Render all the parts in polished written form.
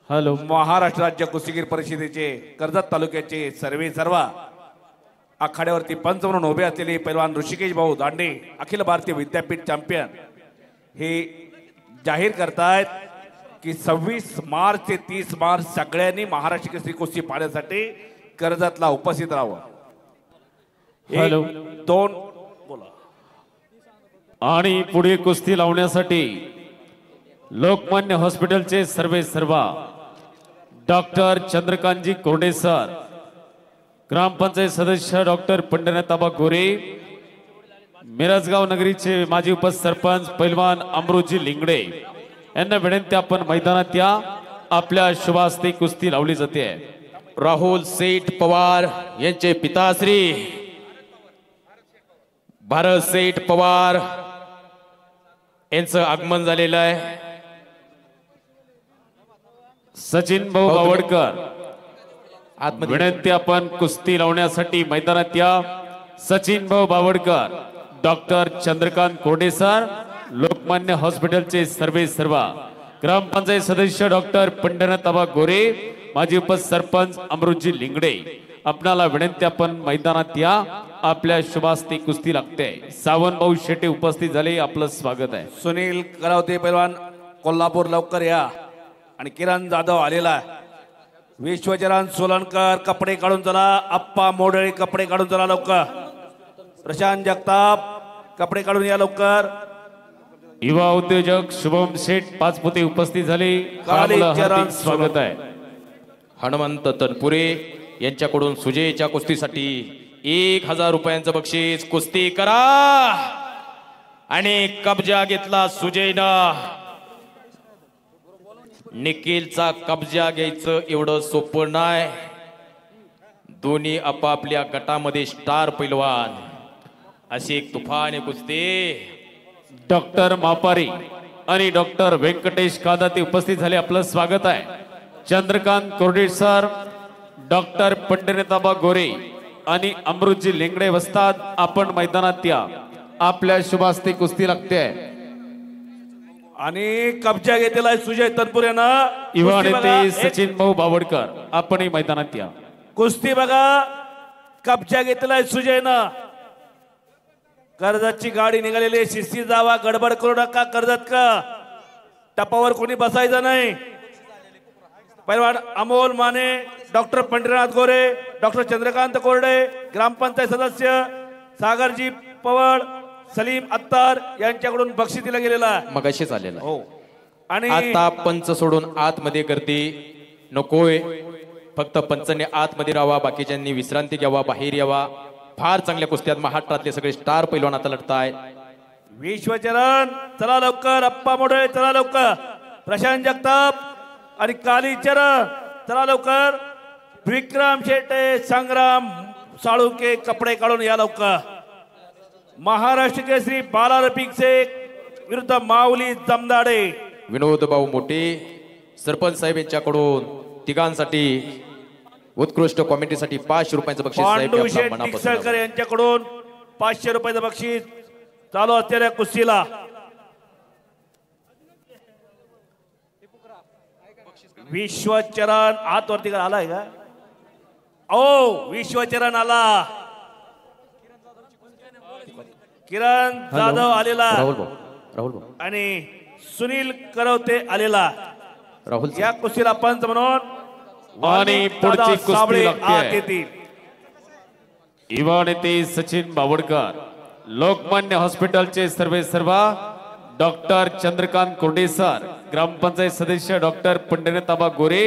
Hello. Maharashtra राज्य कुस्तीगीर परिषदेचे कर्जत तालुक्याचे सर्व आखाड्यावरती पंच म्हणून उभे असलेले पैलवान ऋषिकेश भाऊ दांडे अखिल भारतीय विद्यापीठ चॅम्पियन हे जाहीर करतायत की 26 मार्च ते 30 मार्च सगळ्यांनी महाराष्ट्र केसरी कुस्ती पाहण्यासाठी कर्जतला उपस्थित राहावं. हॅलो. 2 बोला. आणि पुढे कुस्ती लावण्यासाठी लोकमान्य हॉस्पिटलचे सर्व डॉक्टर चंद्रकांतजी कोरडे सर, ग्रामपंचायत सदस्य डॉक्टर पंढरीनाथ गोरे, मिरजगाव नगरीचे माजी उपसरपंच पैलवान अमृतजी लिंगडे यांना विनंती आपण मैदानात या. आपल्या शुभास्ते कुस्ती लावली जाते. राहुल सेठ पवार यांचे पिताश्री भारत सेठ पवार यांचं आगमन झालेलं आहे. सचिन भाऊ बावडकर विनंती आपण कुस्ती लावण्यासाठी मैदानात या. सचिन भाऊ बावडकर, डॉक्टर चंद्रकांत कोरडे सर, लोकमान्य हॉस्पिटलचे सर्व ग्रामपंचायत सदस्य डॉक्टर पंढरीनाथ गोरे, माजी उपसरपंच अमृतजी लिंगडे आपणाला विनंती आपण मैदानात या. आपल्या शुभास्ते कुस्ती लागते. सावंत भाऊ शेटे उपस्थित झाले, आपलं स्वागत आहे. सुनील करावते पैलवान कोल्हापूर लवकर या. आणि किरण जाधव आलेला आहे. विश्वचरण सोलनकर कपडे काढून चला. अप्पा मोडळे कपडे काढून चला लवकर. प्रशांत जगताप कपडे काढून या लवकर. युवा उद्योजक शुभम शेठ पाचपुते उपस्थित झाले, हार्दिक स्वागत आहे. हनुमंत तनपुरे यांच्याकडून सुजयच्या कुस्तीसाठी 1000 रुपयांचं बक्षीस. कुस्ती करा. आणि कब्जा घेतला सुजयनं. निखिलचा कब्जा घ्यायचं एवढं सोपं नाही. दोन्ही आपापल्या गटामध्ये स्टार पैलवान. अशी एक तुफान कुस्ती. डॉक्टर मापारी आणि डॉक्टर व्यंकटेश कादाते उपस्थित झाले, आपलं स्वागत आहे. चंद्रकांत कोरडे सर, डॉक्टर पंढरीनाथ गोरे आणि अमृतजी लिंगडे वस्ताद आपण मैदानात या. आपल्या शुभास्ते कुस्ती लागते. आणि कब्जा घेतलेला आहे सुजय तनपुरेनं. युवा नेते सचिन भाऊ बावडकर आपणही मैदानात या. कुस्ती बघा. कब्जा घेतलेला आहे सुजयनं. कर्जतची गाडी निघालेली. शिस्ती जावा, गडबड करू नका. कर्जत का टपावर कोणी बसायचं नाही. पैलवान अमोल माने, डॉक्टर पंढरीनाथ गोरे, डॉक्टर चंद्रकांत कोरडे, ग्रामपंचायत सदस्य सागरजी पवळ, सलीम अत्तार यांच्याकडून बक्षीस दिला गेलेला मगाशी झालेला. हो. आणि आता पंच सोडून आतमध्ये गर्दी नकोय. फक्त पंचांनी आतमध्ये राहावा, बाकीच्यांनी विश्रांती घ्यावा, बाहेर यावा. फार चांगल्या कुस्त्यात महाराष्ट्रातले सगळे स्टार पैलवान आता लढतायत. विश्वचरण चला लवकर. अप्पा मोडे चला लवकर. प्रशांत जगताप आणि कालीचरण चला लवकर. विक्रम शेटे, संग्राम साळुंके कपडे काढून या लवकर. महाराष्ट्र केसरी बाला रफिकचे विरुद्ध माऊली जमदाडे. विनोद भाऊ मोठे सरपंच साहेब यांच्याकडून तिघांसाठी उत्कृष्ट कॉमेंट्रीसाठी 500 रुपयांचं बक्षीस. पांडू शेठ टिकसळकर यांच्याकडून 500 रुपयाचं बक्षीस चालू असलेल्या कुस्तीला. विश्वचरण आतवरती आलाय का? ओ विश्वचरण आला. किरण जाधव आलेला. राहुल आणि सुनील करवते आलेला. राहुल या कुस्तीला पंच म्हणून आणि पुढची कुस्ती लागते. येतील युवा नेते सचिन बावडकर, लोकमान्य हॉस्पिटलचे सर्व डॉक्टर चंद्रकांत कोरडे सर, ग्रामपंचायत सदस्य डॉक्टर पंढरीनाथ गोरे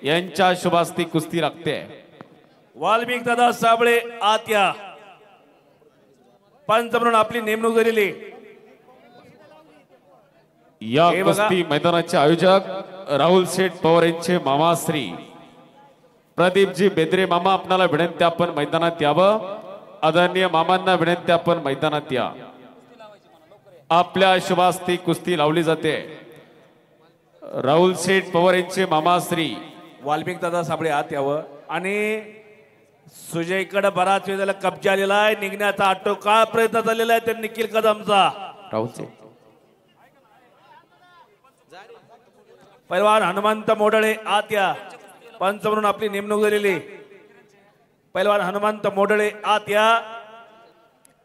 यांच्या शुभास्ते कुस्ती लागते. वाल्मिक दादा साबळे आत या. पंच म्हणून आपली नेमणूक झालेली. या कुस्ती मैदानाचे आयोजक राहुल शेठ पवार यांचे मामा श्री प्रदीपजी बेदरे मामा आपणाला विनंती आपण मैदानात यावं. आदरणीय मामांना विनंती आपण मैदानात या. आपल्या शुभास्ते कुस्ती लावली जाते. राहुल शेठ पवार यांचे मामा श्री वाल्मिक दादा साबळे आत यावं. आणि सुजयकडे बराच वेळ झाला कब्जा आलेला आहे. निघण्याचा आटोकाळ प्रयत्न झालेला आहे त्या निखिल कदमचा. राहुल पैलवान हनुमंत मोडळे आत या. पंच म्हणून आपली नेमणूक झालेली. पैलवान हनुमंत मोडळे आत या.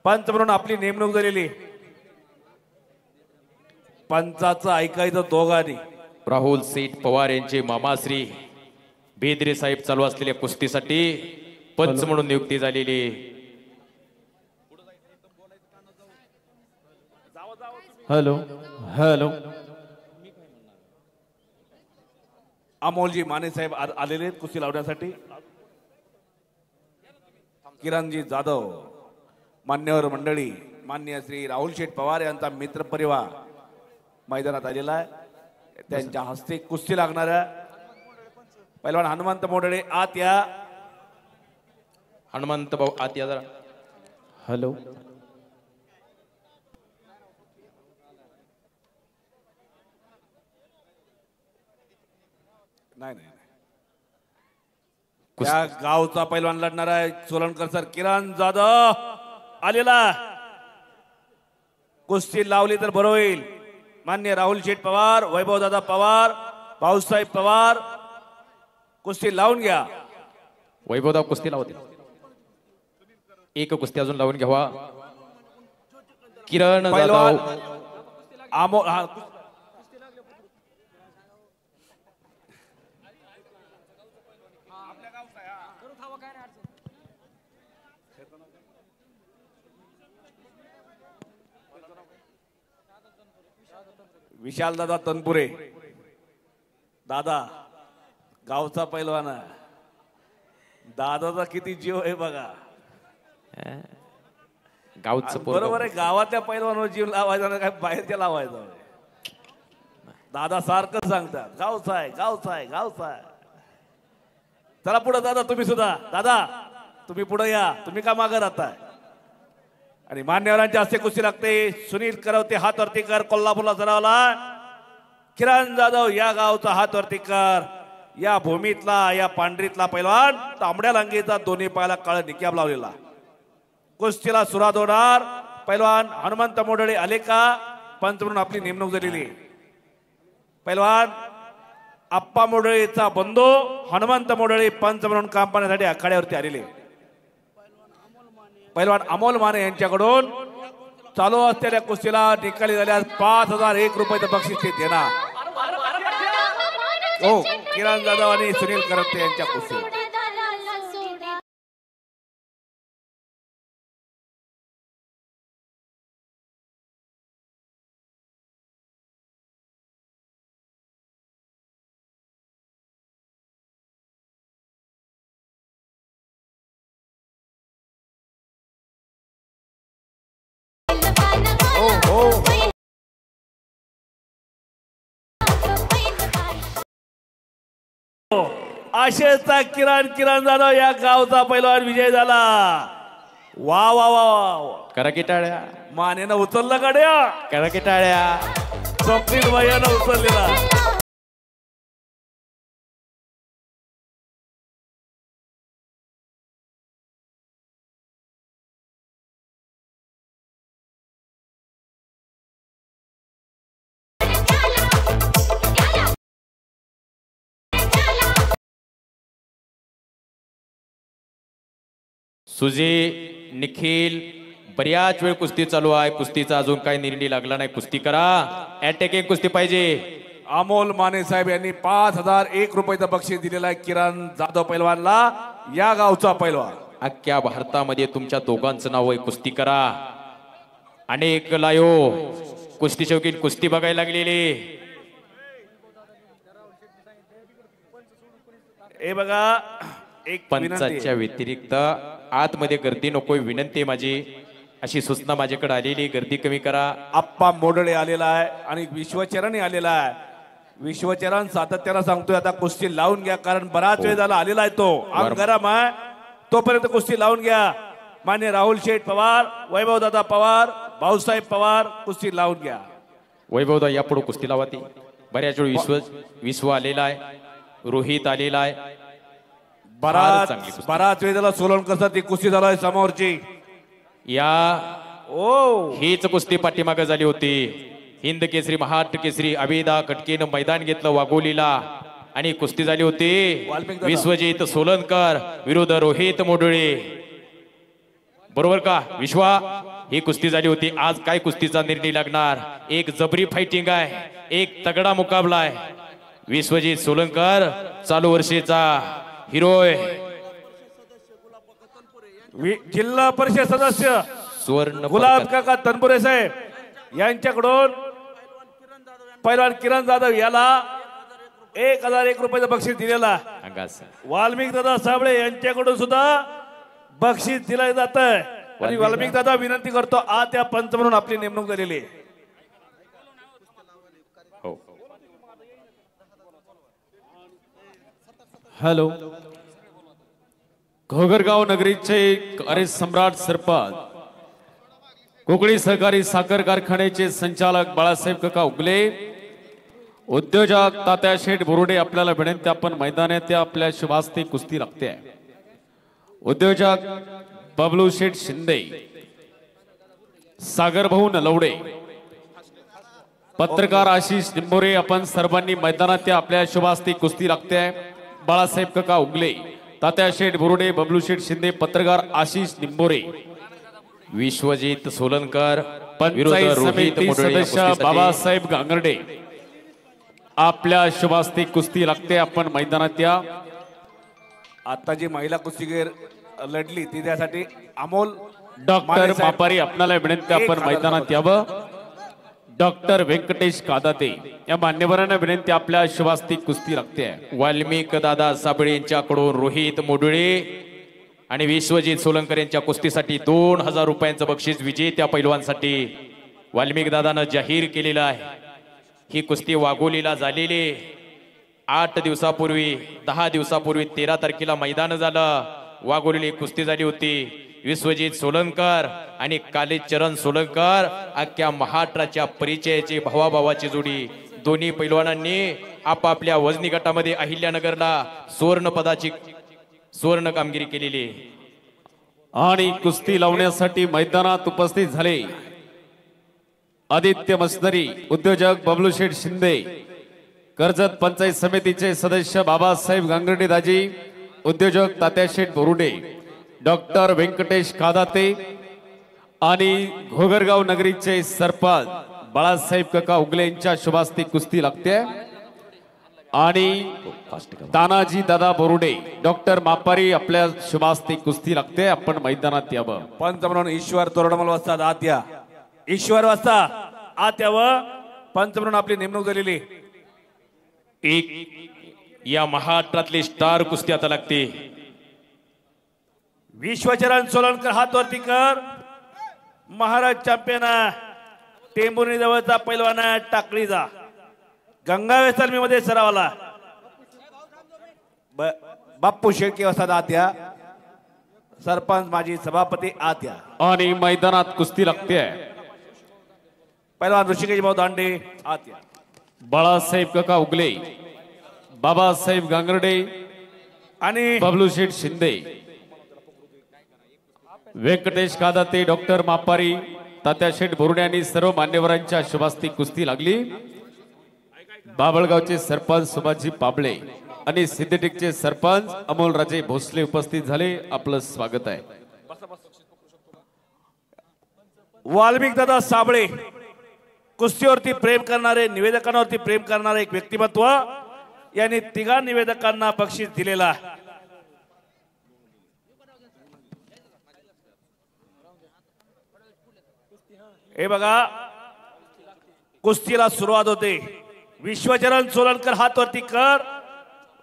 पंच म्हणून आपली नेमणूक झालेली. पंचाचं ऐकायचं दोघांनी. राहुल सेठ पवार यांचे मामाश्री बेदरे साहेब चालू असलेल्या कुस्तीसाठी पंच म्हणून नियुक्ती झालेली. Hello hello. अमोलजी माने साहेब आलेले आहेत कुस्ती लावण्यासाठी. किरणजी जाधव मान्यवर मंडळी मान्य श्री राहुल शेठ पवार यांचा मित्र परिवार मैदानात आलेला आहे. त्यांच्या हस्ते कुस्ती लागणाऱ्या पैलवान हनुमंत मोडळे आत या. हनुमंत भाऊ आत या जरा. हॅलो. नाही नाही त्या गावचा पैलवान लढणार आहे सोलनकर सर. किरण जाधव आलेला. कुस्ती लावली तर बरं होईल. मान्य राहुल शेठ पवार वैभवदादा पवार भाऊसाहेब पवार कुस्ती लावून घ्या. वैभवदा कुस्ती लावते. एक कुस्ती अजून लावून घ्यावा. किरण पैलवान जाधव विशाल दादा तनपुरे दादा गावचा पैलवान आहे. दादाचा किती जीव आहे बघा. गावचं बरोबर आहे. गावातल्या पैलवानावर जीव लावायचा ना काय बाहेरच्या लावायचा. दादा सारखं सांगतात गावचा आहे गावचा आहे गावचा आहे. चला पुढे दादा तुम्ही सुद्धा. दादा तुम्ही पुढे या. तुम्ही का मागे राहताय. आणि मान्यवरांच्या हस्ते कुस्ती लागते. सुनील करवते हात वरती कर कोल्हापूरला सरावला. किरण जाधव या गावचा हात वरती कर. या भूमीतला या पांढरीतला पैलवान तांबड्या लांगीचा दोन्ही पायाला काळ निक्याब लावलेला. कुस्तीला सुरुवात होणार. पैलवान हनुमंत मोडळे आले का. पंच म्हणून आपली नेमणूक झालेली. पैलवान आप्पा मोडळेचा बंधू हनुमंत मोडळे पंच म्हणून काम पाहण्यासाठी आखाड्यावरती आलेले. पैलवान अमोल माने यांच्याकडून चालू असलेल्या कुस्तीला निकाली झाल्यास 5001 रुपयाचं बक्षीस ते देणार. हो किरण जाधव आणि सुनील करते यांच्या कुस्तीला. आशेचा किरण जाधव या गावचा पैलवान विजय झाला. वा वा वा वा. करा की टाळ्या. मानेनं उचललं गाड्या. करा की टाळ्या. स्वप्नील भैयानं उचललेला. सुजी निखिल बऱ्याच वेळ कुस्ती चालू आहे. कुस्तीचा अजून काही निर्णय लागला नाही. कुस्ती करा. अटॅकिंग कुस्ती पाहिजे. अमोल माने साहेब यांनी 5001 रुपयाचं बक्षीस दिलेलं आहे किरण जाधव पैलवानला. या गावचा पैलवान. अख्ख्या भारतामध्ये तुमच्या दोघांचं नाव आहे. कुस्ती करा. अनेक लायो कुस्ती शौकीन कुस्ती बघायला लागलेले. हे बघा एक पंचाच्या व्यतिरिक्त आतमध्ये गर्दी नकोय विनंती माझी. अशी सूचना माझ्याकडे आलेली. गर्दी कमी करा. आप्पा मोडळे आलेला आहे आणि विश्वचरण आलेला आहे. विश्वचरण सातत्यानं सांगतोय आता कुस्ती लावून घ्या कारण बराच वेळ झाला आलेला आहे तो. अंग गरम आहे तोपर्यंत कुस्ती लावून घ्या. मान्य राहुल शेठ पवार वैभवदादा पवार भाऊसाहेब पवार कुस्ती लावून घ्या. वैभवदा यापुढे कुस्ती लावा. ती बऱ्याच वेळ विश्व आलेला आहे. रोहित आलेला आहे. बराच वेळ झाला सोलनकर सर ती कुस्ती झालाय समोरची. या हीच कुस्ती पाठीमागे झाली होती. हिंद केसरी महाराष्ट्र केसरी अभिदा कटकेनं मैदान घेतलं वाघोलीला आणि कुस्ती झाली होती विश्वजित सोलनकर विरुद्ध रोहित मोडुळे. बरोबर का विश्वा? ही कुस्ती झाली होती. आज काय कुस्तीचा निर्णय लागणार? एक जबरी फायटिंग आहे, एक तगडा मुकाबला आहे. विश्वजित सोलनकर चालू वर्षीचा हिरोय, जिल्हा परिषद सदस्य सुवर्ण गुलाब काका तनपुरे साहेब यांच्याकडून पैलवान किरण जाधव याला 1001 रुपयाचं बक्षीस दिलेला. वाल्मिक दादा साबळे यांच्याकडून सुद्धा बक्षीस दिलं जात आहे. आणि वाल्मिक दादा विनंती करतो आज त्या पंच म्हणून आपली नेमणूक झालेली आहे. हॅलो, घोगरगाव नगरीचे अरे सम्राट सरपंच, कोकणी सहकारी साखर कारखान्याचे संचालक बाळासाहेब काका उगले, उद्योजक तात्या शेठ बोरुडे आपल्याला विनंती आपण मैदानात आपल्या शुभास्ते कुस्ती लागते आहे. उद्योजक बबलू शेठ शिंदे, सागर भाऊ नलवडे, पत्रकार आशिष निंबोरे आपण सर्वांनी मैदानात आपल्या शुभास्ते कुस्ती लागते आहे. बाळासाहेब काका उगले, तात्या शेठ बोरुडे, बबलू शेठ शिंदे, पत्रकार आशिष निंबोरे, विश्वजित सोलनकर पंचायत समिती सदस्य बाबासाहेब गांगर्डे आपल्या शुभास्ते कुस्ती लागते. आपण मैदानात या. आता जी महिला कुस्तीगीर लढली ती त्यासाठी अमोल डॉक्टर मापारी आपल्याला विनंती आपण मैदानात यावं. डॉक्टर व्यंकटेश कादाते या मान्यवरांना विनंती आपल्या शुभास्ती कुस्ती लागते आहे. वाल्मिक दादा साबळे यांच्याकडून रोहित मोडुळे आणि विश्वजित सोलंकर यांच्या कुस्तीसाठी 2000 रुपयांचं बक्षीस विजेत्या पैलवानसाठी वाल्मिक दादानं जाहीर केलेलं आहे. ही कुस्ती वाघोलीला झालेली 8 दिवसापूर्वी 10 दिवसापूर्वी 13 तारखेला मैदान झालं. वाघोलीला कुस्ती झाली होती. विश्वजित सोलनकर आणि कालीचरण सोलनकर अख्ख्या महाराष्ट्राच्या परिचयाची भावाभावाची जोडी. दोन्ही पैलवानांनी आपापल्या वजनी गटामध्ये अहिल्यानगरला सुवर्ण कामगिरी केलेली. आणि कुस्ती लावण्यासाठी मैदानात उपस्थित झाले आदित्य मस्नरी, उद्योजक बबलू शेठ शिंदे, कर्जत पंचायत समितीचे सदस्य बाबासाहेब गांगर्डे दाजी, उद्योजक तात्या शेठ बोरुडे, डॉक्टर व्यंकटेश कादाते आणि घोगरगाव नगरीचे सरपंच बाळासाहेब काका उगले यांच्या शुभास्ती कुस्ती लागते. आणि तानाजी दादा बोरुडे, डॉक्टर मापारी आपल्या शुभास्ती कुस्ती लागते. आपण मैदानात यावं. पंच म्हणून ईश्वर तोरडमल वाजता आत या. ईश्वर वाजता आत यावं. पंच म्हणून आपली नेमणूक झालेली. एक या महाराष्ट्रातली स्टार कुस्ती आता लागते. विश्वचरण सोलनकर हात वरती कर. महाराज चॅम्पियन टेंभुर्णी जवळचा पैलवान टाकळीचा गंगावेस मध्ये सरावाला बाप्पू शेळके वाजता आत या. सरपंच माजी सभापती आत या. आणि मैदानात कुस्ती लागते आहे. पैलवान ऋषिकेश भाऊ दांडे आत या. बाळासाहेब काका उगले, बाबासाहेब गांगर्डे आणि बबलू शेठ शिंदे, व्यंकटेश कादाते, डॉक्टर मापारी, तात्या शेठ बोरुडे आणि सर्व मान्यवरांच्या शुभास्ती कुस्ती लागली. बाबळगावचे सरपंच सुभाजी पाबळे आणि सिद्धटेकचे सरपंच अमोल राजे भोसले उपस्थित झाले. आपलं स्वागत आहे. वाल्मिक दादा साबळे कुस्तीवरती प्रेम करणारे, निवेदकांवरती प्रेम करणारे एक व्यक्तिमत्व. यांनी तिघा निवेदकांना बक्षीस दिलेला. हे बघा कुस्तीला सुरुवात होते. विश्वचरण सोलनकर हात वरती कर.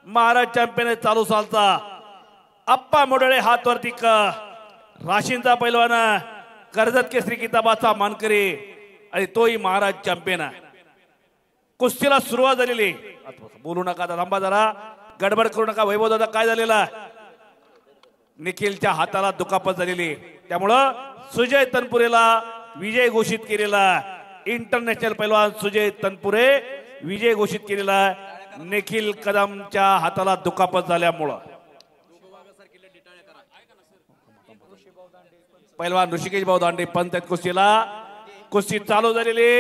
महाराज चॅम्पियन चालू सालचा. अप्पा मोडळे हात वरती कर. राशींचा पैलवान, कर्जत केसरी किताबाचा मानकरी आणि तोही महाराज चॅम्पियन. कुस्तीला सुरुवात झालेली. बोलू नका, थांबा जरा, गडबड करू नका. वैभव दादा काय झालेला? निखिलच्या हाताला दुखापत झालेली. त्यामुळं सुजय तनपुरेला विजय घोषित केलेला. इंटरनॅशनल पैलवान सुजय तनपुरे विजय घोषित केलेला. निखिल कदमच्या हाताला दुखापत झाल्यामुळं पैलवान ऋषिकेश भाऊ दांडे पंचायत कुस्तीला कुस्ती चालू झालेली.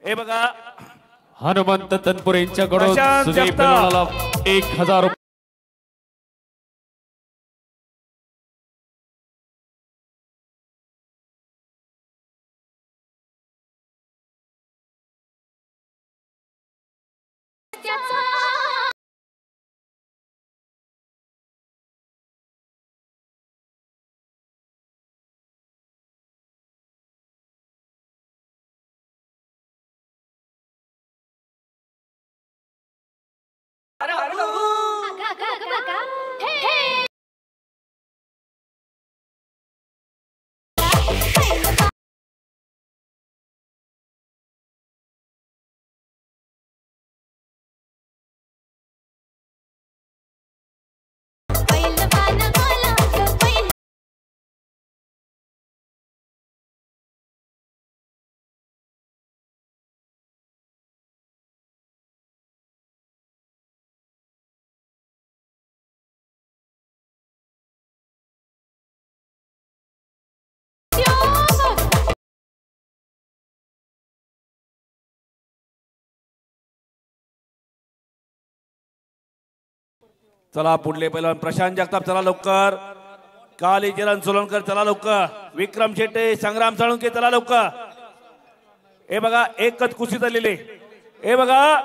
हे बघा हनुमंत तनपुरे यांच्याकडून प्रशांत सुजय जगताप. पैलवानाला 1000 रुपये. चला पुढले पैलवान प्रशांत जगताप, चला लवकर. कालीचरण सोलनकर, चला लवकर. विक्रम शेट्टे, संग्राम साळुंके, चला लवकर. हे बघा एकच कुस्ती झालेली. हे बघा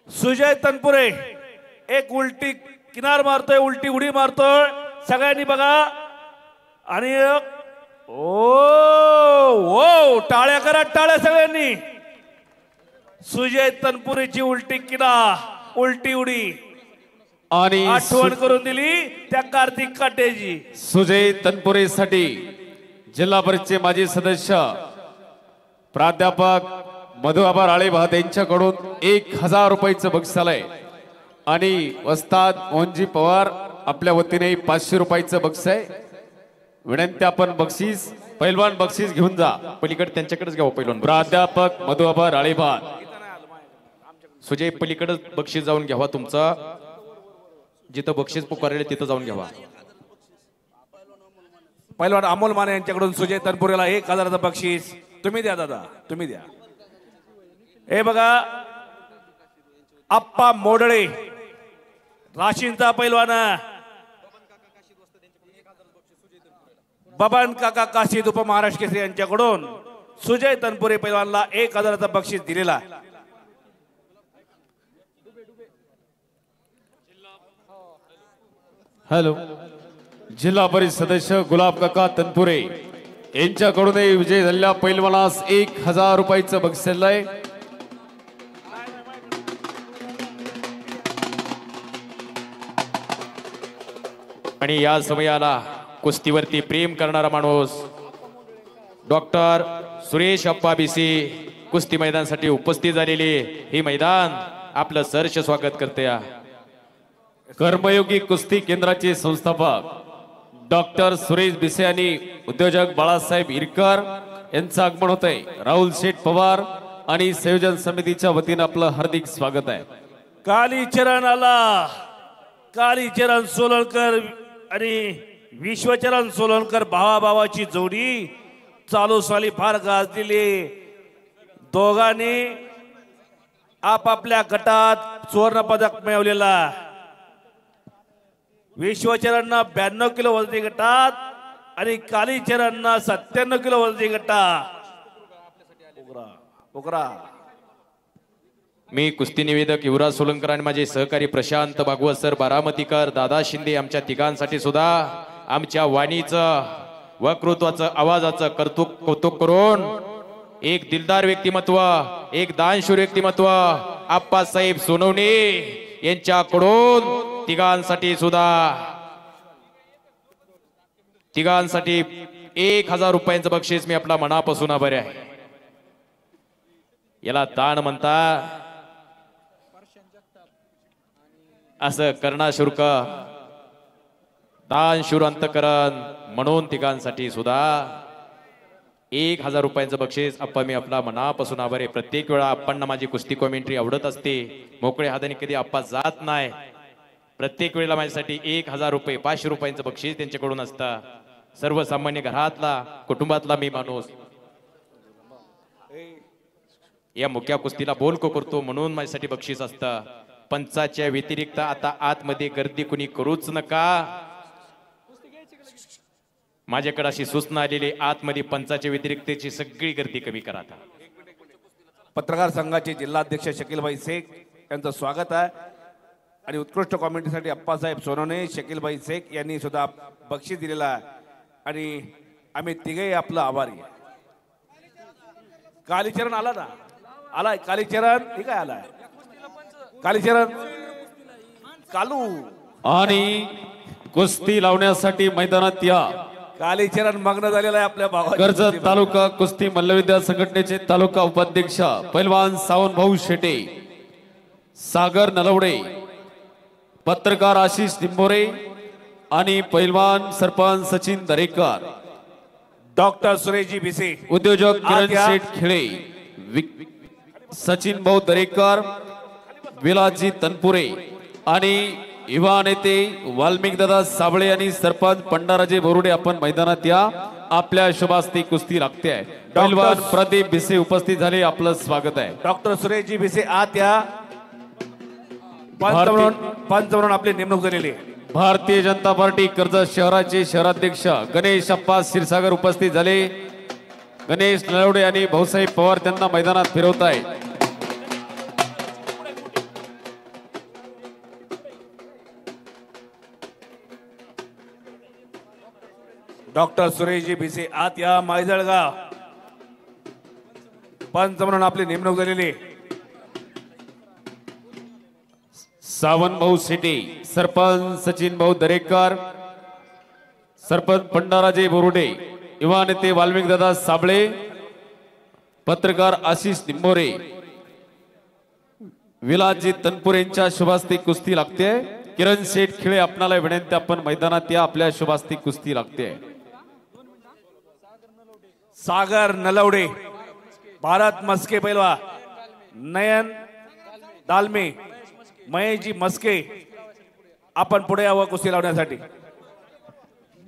सुजय तनपुरे एक उलटी किनार मारतोय, उलटी उडी मारतोय. सगळ्यांनी बघा आणि ओ टाळ्या करा, टाळ्या सगळ्यांनी. सुजय तनपुरेची उलटी किनार, उलटी उडी आणि आठवण करून दिली त्या कार्तिक काटेजी. सुजय तनपुरे साठी जिल्हा परिषदेचे माजी सदस्य प्राध्यापक मधुआबा राळेभात यांच्याकडून 1000 रुपयाचं बक्षीस आलंय आणि वस्ताद मोहनजी पवार आपल्या वतीने 500 रुपयाचं बक्षीस आहे. विनंती आपण बक्षीस पैलवान बक्षीस घेऊन जा. पलीकडे त्यांच्याकडेच घ्यावं पैलवान. प्राध्यापक मधुआबा राळेभात, सुजय पलीकडे बक्षीस जाऊन घ्यावा. तुमचा जिथं बक्षीस पुकारले तिथं जाऊन घ्यावा. पैलवान अमोल माने यांच्याकडून सुजय तनपुरेला 1000चं बक्षीस. तुम्ही द्या दादा, तुम्ही द्या. हे बघा आप्पा मोडळे राशींचा पैलवान, बबन काका काशीद उपमहाराष्ट्र केसरी यांच्याकडून सुजय तनपुरे पैलवानला 1000चं बक्षीस दिलेला. हॅलो, जिल्हा परिषद सदस्य गुलाब काका तनपुरे यांच्याकडून विजय झालेल्या पैलवानास 1000 रुपयाचं बक्षीस आहे. आणि या समयाला कुस्तीवरती प्रेम करणारा माणूस डॉक्टर सुरेश अप्पा बीसी कुस्ती मैदानासाठी उपस्थित झालेले हे मैदान आपलं सहर्ष स्वागत करते. कर्मयोगी कुस्ती केंद्राचे संस्थापक डॉक्टर सुरेश बिसे आणि उद्योजक बाळासाहेब इरकर यांचं आगमन होत आहे. राहुल शेठ पवार आणि संयोजन समितीच्या वतीनं आपलं हार्दिक स्वागत आहे. कालीचरण आला, कालीचरण सोलनकर आणि विश्वचरण सोलनकर भावाभावाची जोडी चालू साली फार गाजलेली. दोघांनी आपापल्या गटात सुवर्ण पदक मिळवलेला. विश्वचरणनं 92 किलो वजनी गटात आणि कालीचरणनं 97 किलो वजनी गटात. उकरा मी कुस्ती निवेदक युवराज सोलंकर आणि माझे सहकारी प्रशांत भागवत सर बारामतीकर, दादा शिंदे यांच्या तिघांसाठी सुद्धा आमच्या वाणीचं वक्तृत्वाचं आवाजाचं कौतुक करून एक दिलदार व्यक्तिमत्व, एक दानशूर व्यक्तिमत्व आप्पासाहेब सोनवणे यांच्याकडून तिघांसाठी 1000 रुपयांचं बक्षीस मी आपला मनापासून आभारी आहे. याला दान म्हणता. असं करणा शुल्क दान शूर अंतकरण म्हणून तिघांसाठी 1000 रुपयांचं बक्षीस. आप्पा मी आपला मनापासून आभार आहे. प्रत्येक वेळा आप्पांना माझी कुस्ती कॉमेंट्री आवडत असते. मोकळ्या हाताने कधी आप्पा जात नाही. प्रत्येक वेळेला माझ्यासाठी 1000 रुपये 500 रुपयांचं बक्षीस त्यांच्याकडून असतं. सर्वसामान्य घरातला कुटुंबातला मी माणूस या मुख्य कुस्तीला बोलको करतो म्हणून माझ्यासाठी बक्षीस असतं. पंचाच्या व्यतिरिक्त आता आतमध्ये गर्दी कुणी करूच नका. माझ्याकडे अशी सूचना आलेली आतमध्ये पंचाच्या व्यतिरिक्तची सगळी गर्दी कमी करा. पत्रकार संघाचे जिल्हाध्यक्ष शकीलभाई शेख यांचं स्वागत आहे आणि उत्कृष्ट कॉमेंट्रीसाठी अप्पासाहेब सोनवणे शकीलभाई शेख यांनी सुद्धा बक्षीस दिलेला आहे आणि आम्ही तिघेही आपलं आभारी आहे. कालीचरण आला ना, आलाय कालीचरण, ठीक आहे, आलाय कालीचरण कालू आणि कुस्ती लावण्यासाठी मैदानात या. कालीचरण मग्न झालेला आहे आपल्या भावाच्या कर्जत तालुका कुस्ती मल्लविद्या संघटनेचे तालुका उपाध्यक्ष पैलवान सावंत भाऊ शेटे, सागर नलवडे, पत्रकार आशिष निंबोरे आणि पैलवान सरपंच सचिन दरेकर, डॉक्टर सुरेशजी भिसे, उद्योजक किरण शेठ खिळे, सचिन भाऊ दरेकर, विलासजी तनपुरे आणि युवा नेते वाल्मिक दादा साबळे आणि सरपंच पंडाराजे बोरुडे आपण मैदानात या. आपल्या शुभास्ती कुस्ती लागते आहे. पैलवान प्रदीप भिसे उपस्थित झाले, आपलं स्वागत आहे. डॉक्टर सुरेशजी भिसे आत या. पंच म्हणून आपली नेमणूक झालेली आहे. भारतीय जनता पार्टी कर्जत शहराचे शहराध्यक्ष गणेश अप्पा क्षीरसागर उपस्थित झाले. गणेश नलवडे आणि भाऊसाहेब पवार त्यांना मैदानात फिरवत आहेत. डॉक्टर सुरेशजी भिसे आत या. मायजळगाव पंच म्हणून आपली नेमणूक झालेली. सावंत भाऊ शेटे, सरपंच सचिन भाऊ दरेकर, सरपंच पंडाराजे बोरुडे, युवा नेते वाल्मिक दादा साबळे, पत्रकार आशिष निंबोरे, विलासजी तनपुरेंच्या शुभास्ती कुस्ती लागते. किरण शेठ खिळे आपणाला विनंती, आपण मैदानात या. आपल्या शुभास्ती कुस्ती लागते. सागर नलवडे, भारत मस्के पैलवा, नयन दालमे, महेशजी मस्के आपण पुढे यावं कुस्ती लावण्यासाठी.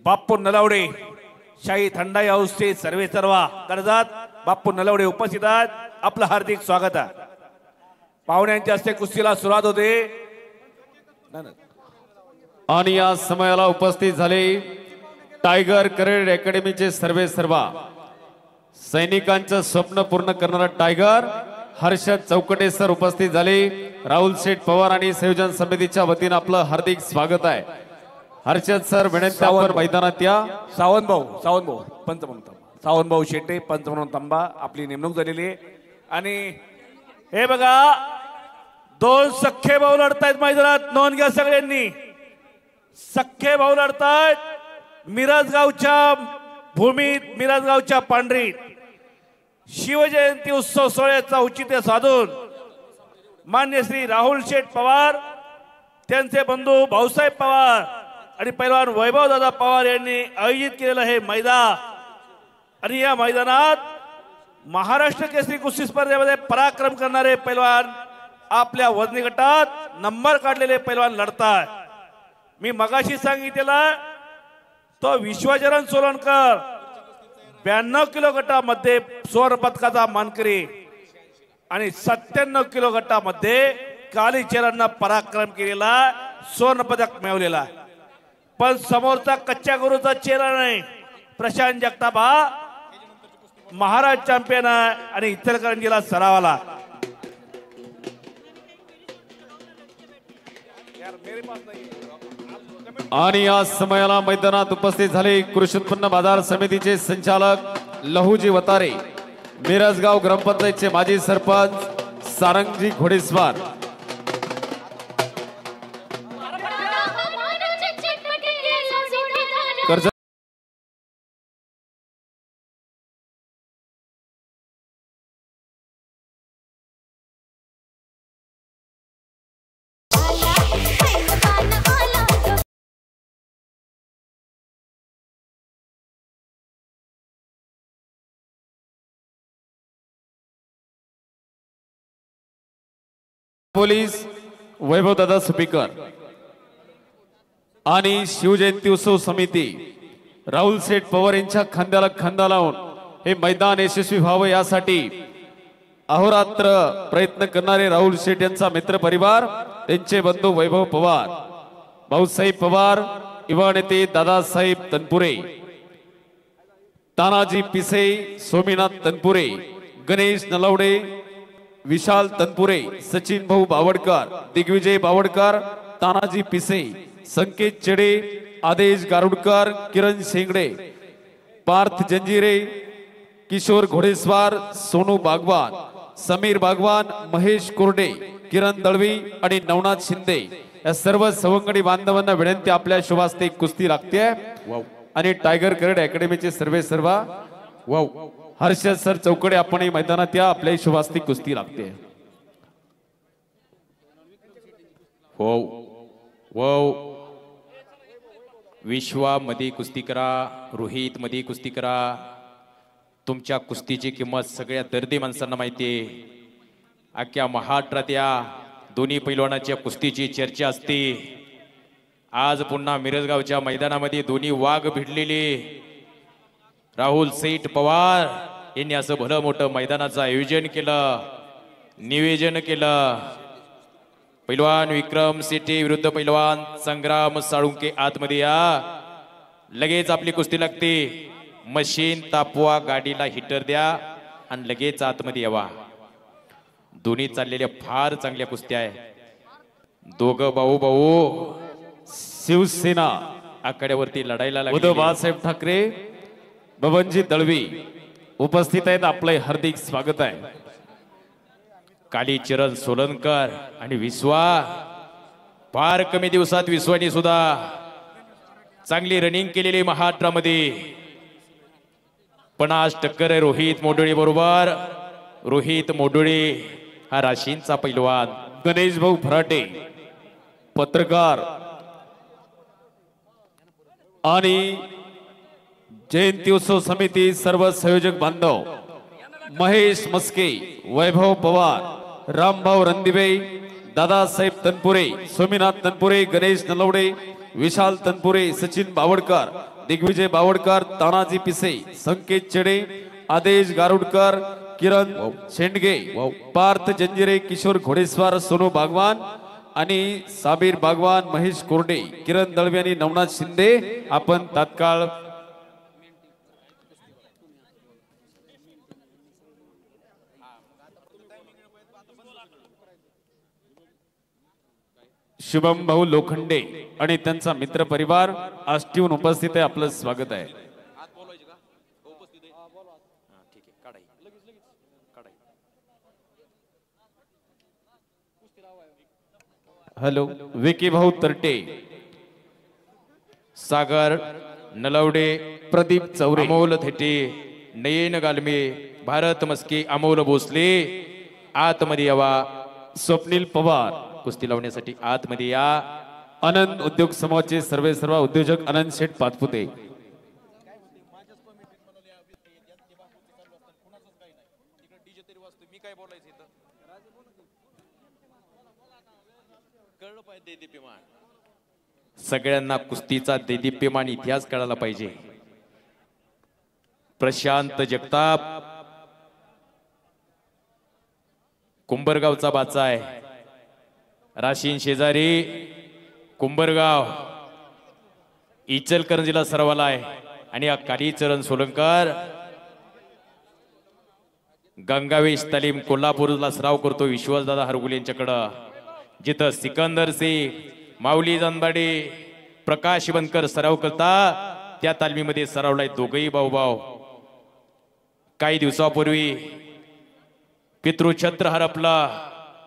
बाप्पू नलवडे, शाही थंडाई हाऊसचे सर्वे सर्वा कर्जत बाप्पू नलवडे उपस्थित आहेत. आपलं हार्दिक स्वागत आहे. पाहुण्यांच्या हस्ते कुस्तीला सुरुवात होते आणि या समयाला उपस्थित झाले टायगर करेड अकॅडमीचे सर्वे सर्वा. सैनिकांचं स्वप्न पूर्ण करणारा टायगर हर्षद चौकटे सर उपस्थित झाले. राहुल शेठ पवार आणि संयोजन समितीच्या वतीने आपलं हार्दिक स्वागत आहे. हर्षद सर विनंती, आपण मैदानात या. सावंत भाऊ पंच म्हणून थांबा. सावंत भाऊ शेटे पंच म्हणून थांबा. आपली नेमणूक झालेली आहे. आणि हे बघा, दोन सख्खे भाऊ लढतायत मैदानात. नोंद घ्या सगळ्यांनी. सख्खे भाऊ लढतायत मिरजगावच्या भूमीत, मिरजगावच्या पांढरीत. शिवजयंती उत्सव सोहळ्याचा औचित्य साधून मान्य श्री राहुल शेठ पवार, त्यांचे बंधू भाऊसाहेब पवार आणि पैलवान वैभव दादा पवार यांनी आयोजित केलेलं हे मैदान. आणि या मैदानात महाराष्ट्र केसरी कुस्ती स्पर्धेमध्ये पराक्रम करणारे पैलवान, आपल्या वजनी गटात नंबर काढलेले पैलवान लढतात. मी मगाशी सांगितलेला तो विश्वचरण सोलनकर 92 किलो गटामध्ये सुवर्ण पदकाचा मानकरी आणि 97 किलो गटामध्ये कालीचरणनं पराक्रम केलेला, सुवर्ण पदक मिळवलेला. पण समोरचा कच्च्या गुरुचा चेहरा नाही. प्रशांत जगताप हा महाराज चॅम्पियन आहे आणि इचलकरंजीला सरावाला. आणि या समयाला मैदानात उपस्थित झाले कृषी उत्पन्न बाजार समितीचे संचालक लहूजी वतारे, मिरजगाव ग्रामपंचायतचे माजी सरपंच सारंगजी घोडेस्वार, पोलीस वैभव दादा सुपीकर आणि शिवजयंती उत्सव समिती राहुल शेठ पवार यांच्या खांद्याला खांदा लावून हे मैदान यशस्वी व्हावं यासाठी अहोरात्र प्रयत्न करणारे राहुल शेठ यांचा मित्र परिवार, त्यांचे बंधू वैभव पवार, भाऊसाहेब पवार, युवा नेते दादासाहेब तनपुरे, तानाजी पिसे, सोमीनाथ तनपुरे, गणेश नलवडे, विशाल तनपुरे, सचिन भाऊ बावडकर, दिग्विजय बावडकर, तानाजी पिसे, संकेत चेडे, आदेश गारुडकर, किरण शेंगडे, पार्थ जंजिरे, किशोर घोडेस्वार, सोनू बागवान, समीर बागवान, महेश कोरडे, किरण दळवी आणि नवनाथ शिंदे या सर्व सवंगडी बांधवांना विनंती, आपल्या शुभास्ते कुस्ती लागते आणि टायगर करेड अकॅडमीचे सर्व हर्षद सर चौकडे आपण मैदानात या, आपल्या शुभास्ती कुस्ती लागते. विश्वा मध्ये कुस्ती करा, रोहित मध्ये कुस्ती करा. तुमच्या कुस्तीची किंमत सगळ्या दर्दी माणसांना माहिती आहे. अख्ख्या महाराष्ट्रात या दोन्ही पैलवानाच्या कुस्तीची चर्चा असते. आज पुन्हा मिरजगावच्या मैदानामध्ये दोन्ही वाघ भिडलेले. राहुल सेठ पवार यांनी असं भलं मोठं मैदानाचं आयोजन केलं, नियोजन केलं. पैलवान विक्रम सेठे विरुद्ध पैलवान संग्राम साळुंके आतमध्ये या. लगेच आपली कुस्ती लागते. मशीन तापवा, गाडीला हिटर द्या आणि लगेच आतमध्ये यावा. दोन्ही चाललेल्या फार चांगल्या कुस्त्या आहे. दोघं भाऊ शिवसेना आकड्यावरती लढायला लागले. उद्धव बाळासाहेब ठाकरे, बबनजी दळवी उपस्थित आहेत, आपले हार्दिक स्वागत आहे. कालीचरण सोलनकर आणि विश्वा, फार कमी दिवसात विश्वानी सुद्धा चांगली रनिंग केलेली महाराष्ट्रामध्ये. पण आज टक्कर आहे रोहित मोडोळे बरोबर. रोहित मोडोळे हा राशींचा पैलवान. गणेश भाऊ फराटे पत्रकार आणि जयंती उत्सव समिती सर्व संयोजक बांधव, महेश मस्के, वैभव पवार, रामभाऊ रणदिवे, दादासाहेब तनपुरे, सोमीनाथ तनपुरे, गणेश नलवडे, विशाल तनपुरे, सचिन बावडकर, दिग्विजय बावडकर, तानाजी पिसे, संकेत चेडे, आदेश गारुडकर, किरण शेंडगे, पार्थ जंजिरे, किशोर घोडेस्वार, सोनू बागवान आणि साबीर बागवान, महेश कोरडे, किरण दळवे आणि नवनाथ शिंदे आपण तात्काळ शुभम भाऊ लोखंडे आणि त्यांचा मित्र परिवार आष्टीहून उपस्थित आहे, आपलं स्वागत आहे. हॅलो, विकी भाऊ तरटे, सागर नलवडे, प्रदीप चौरे, अमोल थेटे, नयन गालमे, भारत मस्के, अमोल भोसले आतमध्ये यावा. स्वप्नील पवार कुस्ती लावण्यासाठी आतमध्ये या. आनंद उद्योग समूहाचे सर्व उद्योजक आनंद शेठ पाचपुते. सगळ्यांना कुस्तीचा देदीप्यमान इतिहास कळायला पाहिजे. प्रशांत जगताप कुंभरगावचा बाचा आहे. राशीन शेजारी कुंभरगाव, इचलकरंजीला सरावाला आहे. आणि हा कालीचरण सोलंकर गंगावेश तालीम कोल्हापूरला सराव करतो विश्वासदादा हरगुल यांच्याकडं. जिथं सिकंदर सिंग, माऊली जानबाडे, प्रकाश बनकर सराव करता, त्या तालमीमध्ये सरावलाय दोघही भाऊ. काही दिवसापूर्वी पितृछत्र हरपला,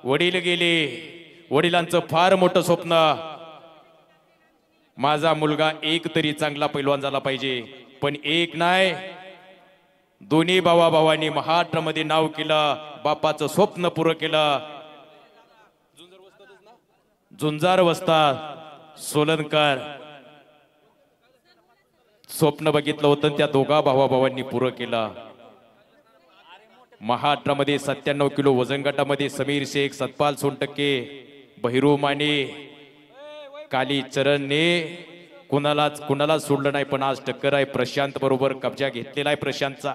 वडील गेले. वडिलांचं फार मोठं स्वप्न, माझा मुलगा एक तरी चांगला पैलवान झाला पाहिजे. पण एक नाही, दोन्ही भावाभावांनी महाराष्ट्रामध्ये नाव केलं, बापाचं स्वप्न पुरं केलं. झुंजार वस्ताद सोलनकर स्वप्न बघितलं होतं, त्या दोघा भावाभावांनी पुरं केलं. महाराष्ट्रामध्ये 97 किलो वजन गटामध्ये समीर शेख, सतपाल सोनटक्के, बहिरू माने, काली चरणने कुणाला सोडलं नाही. पण आज टक्कर आहे प्रशांत बरोबर. कब्जा घेतलेला आहे प्रशांतचा.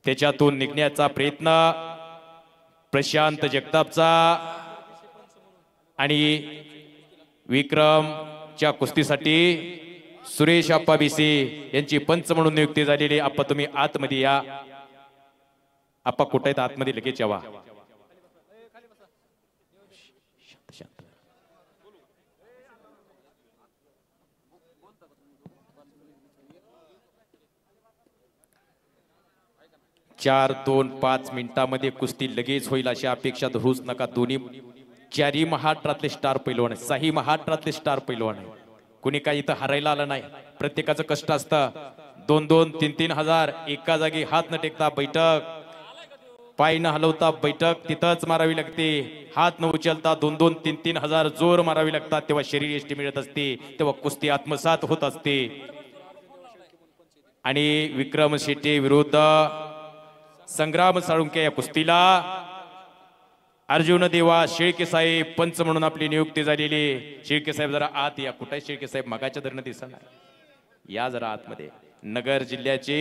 त्याच्यातून निघण्याचा प्रयत्न प्रशांत जगतापचा. आणि विक्रमच्या कुस्तीसाठी सुरेश आप्पा बिसे यांची पंच म्हणून नियुक्ती झालेली. आप्पा तुम्ही आतमध्ये या. आप्पा कुठे आहेत? आतमध्ये लगेच यावा. चार 2-5 मिनिटांमध्ये कुस्ती लगेच होईल अशी अपेक्षा धरूच नका. दोन्ही 4ही महाराष्ट्रातले स्टार पैलवान आहे. 6ही महाराष्ट्रातले स्टार पैलवान आहे. कुणी काही इथं हरायला आलं नाही. प्रत्येकाचं कष्ट असतं. 2-2, 3-3 हजार एका जागी हात न टेकता बैठक, पाय न हलवता बैठक तिथंच मारावी लागते. हात न उचलता 2-2, 3-3 हजार जोर मारावी लागतात. तेव्हा शरीर यष्टी मिळत असते. तेव्हा कुस्ती आत्मसात होत असते. आणि विक्रम शेट्टी विरुद्ध संग्राम साळुंके या कुस्तीला अर्जुन देवा शेळके साहेब पंच म्हणून आपली नियुक्ती झालेली. शेळके साहेब जरा आत या. कुठे शेळके साहेब? मगाच्या धरणं दिसणार. या जरा आतमध्ये. नगर जिल्ह्याचे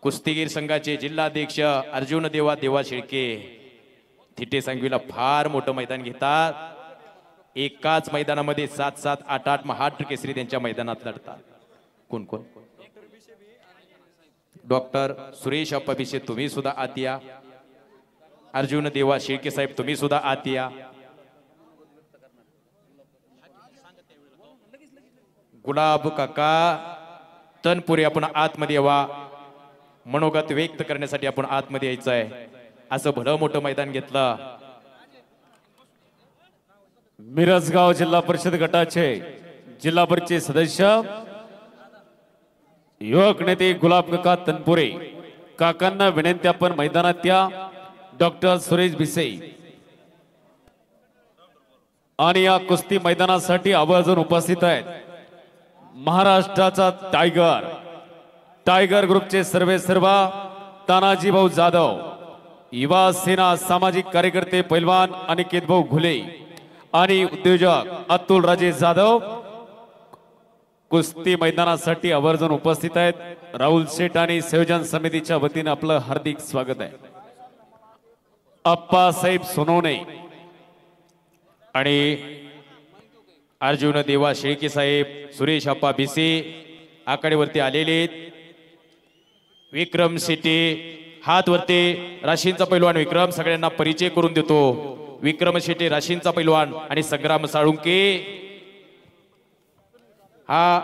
कुस्तीगीर संघाचे जिल्हाध्यक्ष अर्जुन देवा शेळके थिटे सांगवीला फार मोठं मैदान घेतात. एकाच मैदानामध्ये 7-7, 8-8 महाराष्ट्र केसरी त्यांच्या मैदानात लढतात. कोण कोण? डॉक्टर सुरेश आप्पा बिसे तुम्ही सुद्धा आत या. अर्जुन देवा शेळके साहेब तुम्ही सुद्धा आत या. गुलाब काका तनपुरे आपण आतमध्ये यावा. मनोगत व्यक्त करण्यासाठी आपण आतमध्ये यायचं आहे. असं भलं मोठं मैदान घेतलं. मिरजगाव जिल्हा परिषद गटाचे जिल्हा परिषद सदस्य युवक नेते गुलाब काका तनपुरे काकांना विनंती आपण मैदानात या. डॉक्टर सुरेश भिसे आणि या कुस्ती मैदानासाठी आवर्जून उपस्थित आहेत महाराष्ट्राचा टायगर ग्रुपचे सर्व तानाजी भाऊ जाधव, युवा सेना सामाजिक कार्यकर्ते पैलवान अनिकेत भाऊ घुले आणि उद्योजक अतुल राजे जाधव कुस्ती मैदानासाठी आवर्जून उपस्थित आहेत. राहुल शेठ आणि संयोजन समितीच्या वतीने आपलं हार्दिक स्वागत आहे. अप्पासाहेब सोनवणे आणि अर्जुन देवा शेळके साहेब, सुरेश आप्पा भिसे आकडेवरती आलेले. विक्रम शेट्टी हात वरती. राशींचा पैलवान विक्रम सगळ्यांना परिचय करून देतो. विक्रम शेट्टी राशींचा पैलवान आणि संग्राम साळुंके हा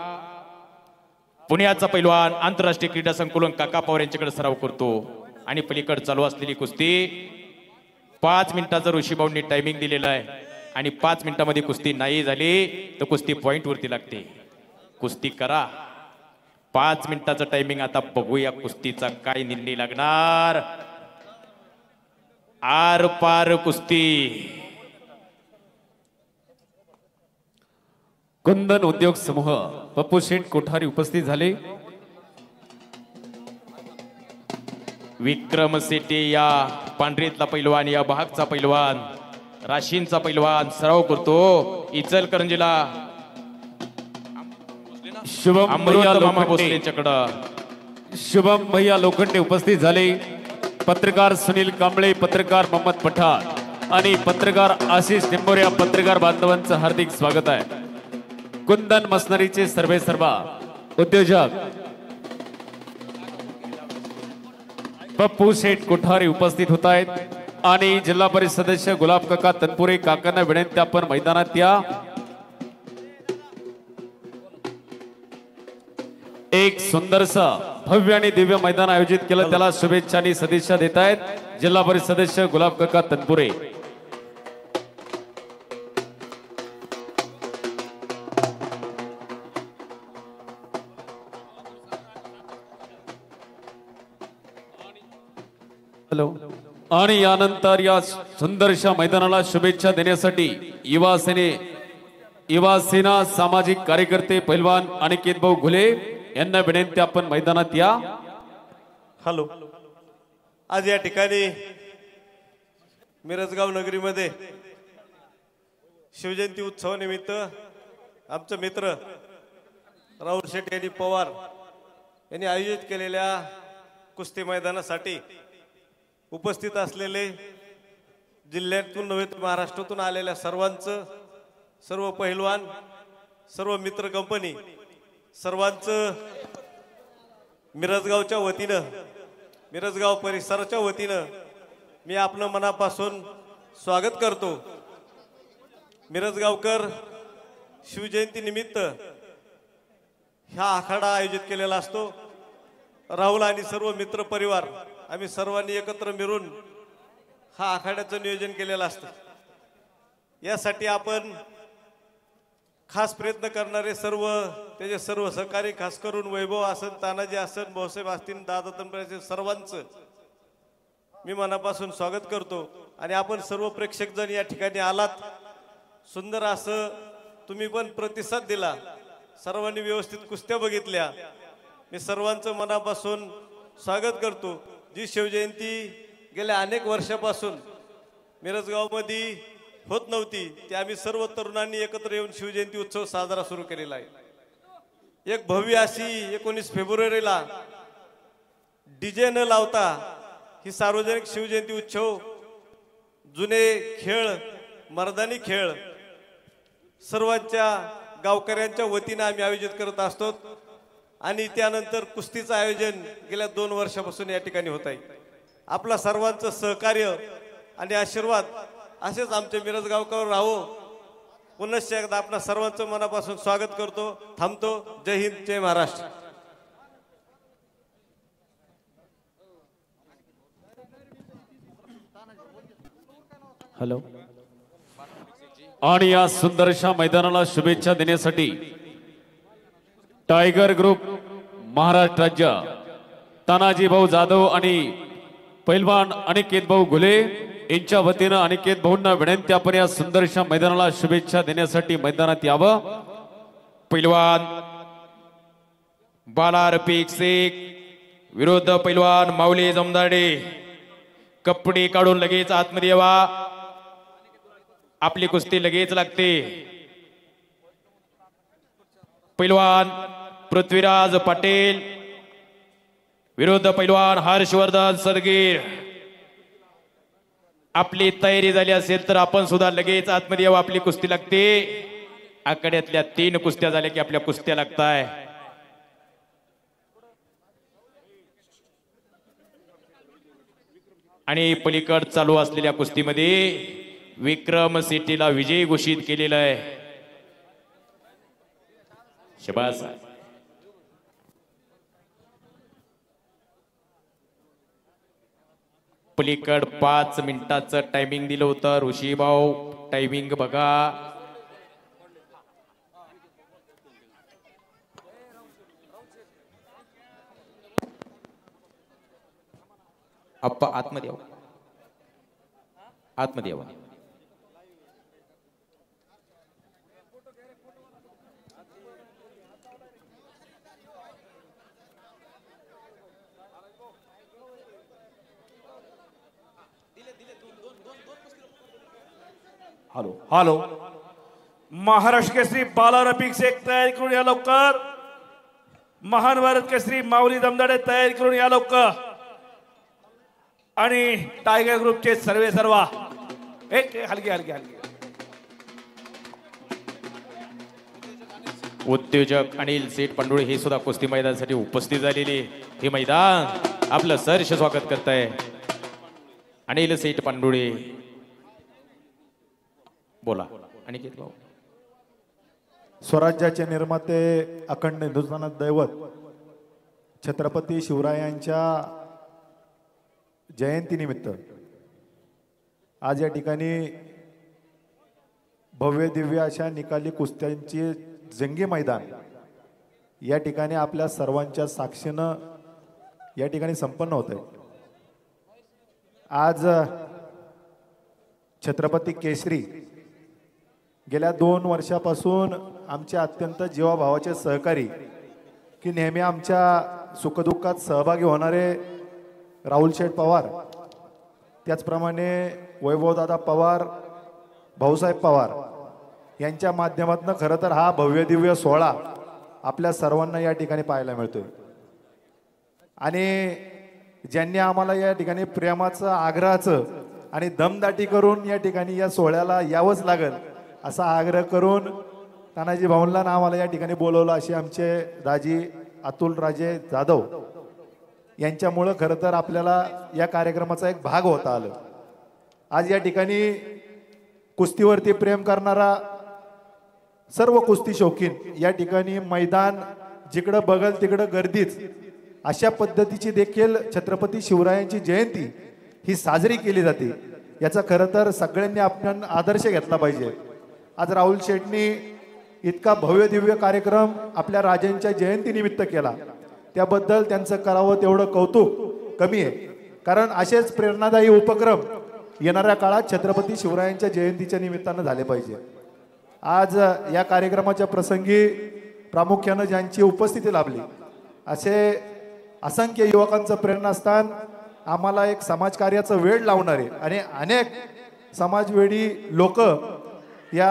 पुण्याचा पैलवान आंतरराष्ट्रीय क्रीडा संकुलन काका पवार यांच्याकडे सराव करतो. आणि पलीकडे चालू असलेली कुस्ती 5 मिनिटाचा ऋषीभाऊंनी टायमिंग दिलेला आहे. आणि 5 मिनिटांमध्ये कुस्ती नाही झाली तर कुस्ती पॉइंट वरती लागते. कुस्ती करा. 5 मिनिटाचं टायमिंग. आता बघूया कुस्तीचा काय निर्णय लागणार. आर पार कुस्ती. कुंदन उद्योग समूह पप्पू शेठ कोठारी उपस्थित झाले. विक्रम शेट्टी या पांढरीतला पैलवान, या भागचा पैलवान, राशींचा पैलवान सराव करतो. इचलकरंजीला शुभम भैया लोखंडेच्याकडं शुभम भैया लोखंडे उपस्थित झाले. पत्रकार सुनील कांबळे, पत्रकार मोहम्मद पठाण आणि पत्रकार आशिष निंबोरे पत्रकार बांधवांचं हार्दिक स्वागत आहे. कुंदन मसनरीचे सर्व उद्योजक पप्पू शेठ कोठारी उपस्थित होत आहेत. आणि जिल्हा परिषद सदस्य गुलाब काका तनपुरे काकांना विनंती आपण मैदानात या. एक सुंदरसा भव्य आणि दिव्य मैदान आयोजित केलं. त्याला शुभेच्छा आणि सदिच्छा देत आहेत जिल्हा परिषद सदस्य गुलाब काका तनपुरे. आणि यानंतर या सुंदरशा मैदानाला शुभेच्छा देण्यासाठी युवा सेना सामाजिक कार्यकर्ते पैलवान अनिकेत भाऊ घुले यांना विनंती आपण मैदानात या. हॅलो आज या ठिकाणी मिरजगाव नगरीमध्ये शिवजयंती उत्सवानिमित्त आमचे मित्र राहुल शेट्टी यांनी पवार यांनी आयोजित केलेल्या कुस्ती मैदानासाठी उपस्थित असलेले जिल्ह्यातून नव्हे तर महाराष्ट्रातून आलेल्या सर्वांचं, सर्व पहिलवान, सर्व मित्र कंपनी सर्वांचं मिरजगावच्या वतीनं, मिरजगाव परिसराच्या वतीनं मी आपलं मनापासून स्वागत करतो। मिरजगावकर शिवजयंती निमित्त हा आखाडा आयोजित केलेला असतो। राहुल आणि सर्व मित्र परिवार आम्ही सर्वांनी एकत्र मिळून हा आखाड्याचं नियोजन केलेलं असतं। यासाठी आपण खास प्रयत्न करणारे सर्व त्याचे सर्व सहकारी, खास करून वैभव आसन, तानाजी आसन, भाऊसाहेब असतील, दादा तंबरे, सर्वांचं मी मनापासून स्वागत करतो। आणि आपण सर्व प्रेक्षक जण या ठिकाणी आलात, सुंदर असं तुम्ही पण प्रतिसाद दिला, सर्वांनी व्यवस्थित कुस्त्या बघितल्या, मी सर्वांचं मनापासून स्वागत करतो। जी शिवजयंती गेल्या अनेक वर्षापासून मिरजगावमध्ये होत नव्हती, ते आम्ही सर्व तरुणांनी एकत्र येऊन शिवजयंती उत्सव साजरा सुरू केलेला आहे। एक भव्य अशी 19 फेब्रुवारीला डीजे न लावता ही सार्वजनिक शिवजयंती उत्सव, जुने खेळ, मर्दानी खेळ सर्वांच्या गावकऱ्यांच्या वतीने आम्ही आयोजित करत असतो। आणि त्यानंतर कुस्तीचं आयोजन गेल्या 2 वर्षापासून या ठिकाणी होत आहे। आपला सर्वांचं सहकार्य आणि आशीर्वाद असेच आमचे मिरजगावकर राहो। पुनश्च एकदा आपल्या सर्वांचं मनापासून स्वागत करतो, थांबतो। जय हिंद, जय महाराष्ट्र। हॅलो। आणि या सुंदरशा मैदानाला शुभेच्छा देण्यासाठी टायगर ग्रुप महाराष्ट्र राज्य, तानाजी भाऊ जाधव आणि पैलवान अनिकेत भाऊ घुले यांच्या वतीनं अनिकेत भाऊंना विनंती, आपण या सुंदरशा मैदानाला शुभेच्छा देण्यासाठी मैदानात यावं। पैलवान बाला रफिक शेख विरुद्ध पैलवान माऊली जमदाडे, कपडे काढून लगेच आतमध्ये यावा, आपली कुस्ती लगेच लागते। पैलवान पृथ्वीराज पाटील विरुद्ध पैलवान हर्षवर्धन सदगीर, आपली तयारी झाली असेल तर आपण सुद्धा लगेच आतमध्ये यावं, आपली कुस्ती लागते। आकड्यातल्या 3 कुस्त्या झाल्या की आपल्या कुस्त्या लागताय। आणि पलीकड चालू असलेल्या कुस्तीमध्ये विक्रम सिटीला विजयी घोषित केलेला आहे। शबास। पलीकड 5 मिनिटाचं टायमिंग दिलं होतं। ऋषीभाऊ टायमिंग बघा। आप्पा आतमध्ये यावं, आतमध्ये यावं। Hello hello. महाराष्ट्र केसरी बाला रफिक शेख तयारी करून या लवकर। महान भारत केसरी माऊली दमदाडे तयारी करून या लवकर। आणि टायगर ग्रुपचे सर्व एक हलकी हलकी हलकी उद्योजक अनिल सेठ पांडुळे हे सुद्धा कुस्ती मैदानासाठी उपस्थित झालेले, हे मैदान आपलं सहर्ष स्वागत करत आहे। अनिल सेठ पांडुळे बोला। अनिकेत भाऊ। स्वराज्याचे निर्माते, अखंड हिंदुस्थानात दैवत छत्रपती शिवरायांच्या जयंतीनिमित्त आज या ठिकाणी भव्य दिव्य अशा निकाली कुस्त्यांची जंगी मैदान या ठिकाणी आपल्या सर्वांच्या साक्षीनं या ठिकाणी संपन्न होत आहे। आज छत्रपती केसरी गेल्या 2 वर्षापासून आमचे अत्यंत जीवाभावाचे सहकारी, की नेहमी आमच्या सुखदुःखात सहभागी होणारे राहुल शेठ पवार, त्याचप्रमाणे वैभवदादा पवार, भाऊसाहेब पवार यांच्या माध्यमातून खरं तर हा भव्य दिव्य सोहळा आपल्या सर्वांना या ठिकाणी पाहायला मिळतोय. आणि ज्यांनी आम्हाला या ठिकाणी प्रेमाचं, आग्रहाचं आणि दमदाटी करून या ठिकाणी या सोहळ्याला यावंच लागेल असा आग्रह करून तानाजी भाऊंना आम्हाला या ठिकाणी बोलवलं, असे आमचे दाजी अतुल राजे जाधव यांच्यामुळं खरं तर आपल्याला या कार्यक्रमाचा एक भाग होता आलं. आज या ठिकाणी कुस्तीवरती प्रेम करणारा सर्व कुस्ती शौकीन या ठिकाणी मैदान जिकडं बघल तिकडं गर्दीच, अशा पद्धतीची देखील छत्रपती शिवरायांची जयंती ही साजरी केली जाते. याचा खरं तर सगळ्यांनी आपण आदर्श घेतला पाहिजे. आज राहुल शेठनी इतका भव्य दिव्य कार्यक्रम आपल्या राजांच्या जयंतीनिमित्त केला, त्याबद्दल त्यांचं करावं तेवढं कौतुक कमी आहे. कारण असेच प्रेरणादायी उपक्रम येणाऱ्या काळात छत्रपती शिवरायांच्या जयंतीच्या निमित्तानं झाले पाहिजे. आज या कार्यक्रमाच्या प्रसंगी प्रामुख्यानं ज्यांची उपस्थिती लाभली असे असंख्य युवकांचं प्रेरणास्थान, आम्हाला एक समाजकार्याचं वेळ लावणारे आणि अनेक समाजवेडी लोक या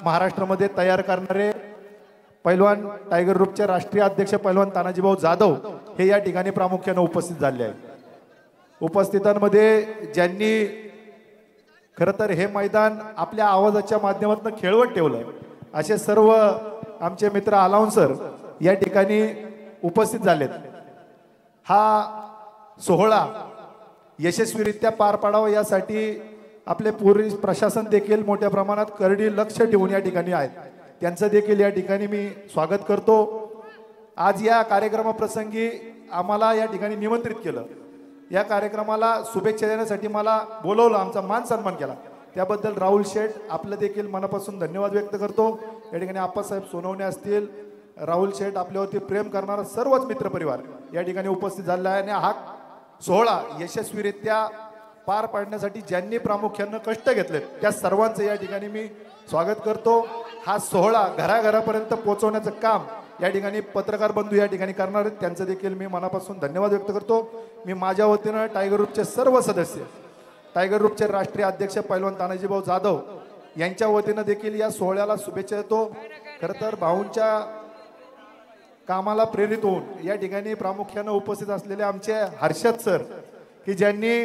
महाराष्ट्रामध्ये तयार करणारे पैलवान टायगर ग्रुपचे राष्ट्रीय अध्यक्ष पैलवान तानाजीभाऊ जाधव हे या ठिकाणी प्रामुख्यानं उपस्थित झाले आहेत. उपस्थितांमध्ये ज्यांनी खरं तर हे मैदान आपल्या आवाजाच्या माध्यमातून खेळवत ठेवलं असे सर्व आमचे मित्र अलाउन्सर या ठिकाणी उपस्थित झालेत. हा सोहळा यशस्वीरित्या पार पाडावा यासाठी आपले पोलीस प्रशासन देखील मोठ्या प्रमाणात करडी लक्ष ठेवून या ठिकाणी आहेत. त्यांचं देखील या ठिकाणी मी स्वागत करतो. आज या कार्यक्रमाप्रसंगी आम्हाला या ठिकाणी निमंत्रित केलं, या कार्यक्रमाला शुभेच्छा देण्यासाठी मला बोलवलं, आमचा मान सन्मान केला, त्याबद्दल राहुल शेठ आपलं देखील मनापासून धन्यवाद व्यक्त करतो. या ठिकाणी आप्पासाहेब सोनवणे असतील, राहुल शेठ आपल्यावरती प्रेम करणारा सर्वच मित्रपरिवार या ठिकाणी उपस्थित झालेला आहे. आणि हा सोहळा यशस्वीरित्या पार पाडण्यासाठी ज्यांनी प्रामुख्यानं कष्ट घेतले त्या सर्वांचं या ठिकाणी मी स्वागत करतो. हा सोहळा घराघरापर्यंत पोहोचवण्याचं काम या ठिकाणी पत्रकार बंधू या ठिकाणी करणार आहेत, त्यांचं देखील मी मनापासून धन्यवाद व्यक्त करतो. मी माझ्या वतीनं टायगर ग्रुपचे सर्व सदस्य, टायगर ग्रुपचे राष्ट्रीय अध्यक्ष पैलवान तानाजीभाऊ जाधव यांच्या वतीनं देखील या सोहळ्याला शुभेच्छा देतो. खरं तर भाऊंच्या कामाला प्रेरित होऊन या ठिकाणी प्रामुख्यानं उपस्थित असलेले आमचे हर्षद सर, की ज्यांनी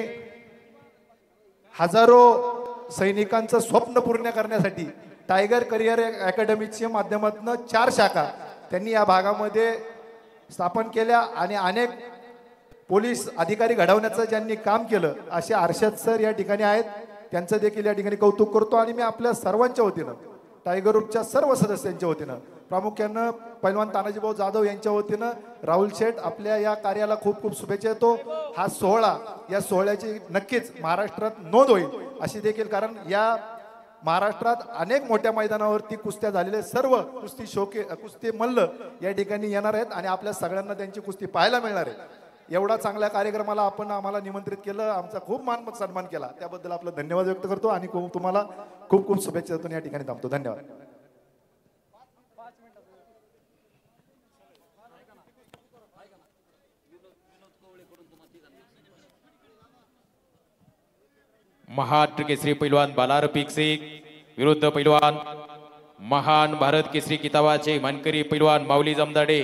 हजारो सैनिकांचं स्वप्न पूर्ण करण्यासाठी टायगर करिअर अकॅडमीच्या माध्यमातून 4 शाखा त्यांनी या भागामध्ये स्थापन केल्या आणि अनेक पोलीस अधिकारी घडवण्याचं ज्यांनी काम केलं असे हर्षद सर या ठिकाणी आहेत, त्यांचं देखील या ठिकाणी कौतुक करतो. आणि मी आपल्या सर्वांच्या वतीनं, टायगर ग्रुपच्या सर्व सदस्यांच्या वतीनं, प्रामुख्यानं पैलवान तानाजीभाऊ जाधव यांच्या वतीनं राहुल शेठ आपल्या या कार्याला खूप खूप शुभेच्छा देतो. हा सोहळा, या सोहळ्याची नक्कीच महाराष्ट्रात नोंद होईल अशी देखील, कारण या महाराष्ट्रात अनेक मोठ्या मैदानावरती कुस्त्या झालेले सर्व कुस्ती मल्ल या ठिकाणी येणार आहेत आणि आपल्या सगळ्यांना त्यांची कुस्ती पाहायला मिळणार आहे. एवढा चांगल्या कार्यक्रमाला आपण आम्हाला निमंत्रित केलं, आमचा खूप मान सन्मान केला, त्याबद्दल आपला धन्यवाद व्यक्त करतो आणि तुम्हाला खूप खूप शुभेच्छा देतो. या ठिकाणी थांबतो. धन्यवाद. महाराष्ट्र केसरी पैलवान बालार पिकसिक विरुद्ध पैलवान महान भारत केसरी किताबाचे मानकरी पैलवान माऊली जमदाडे,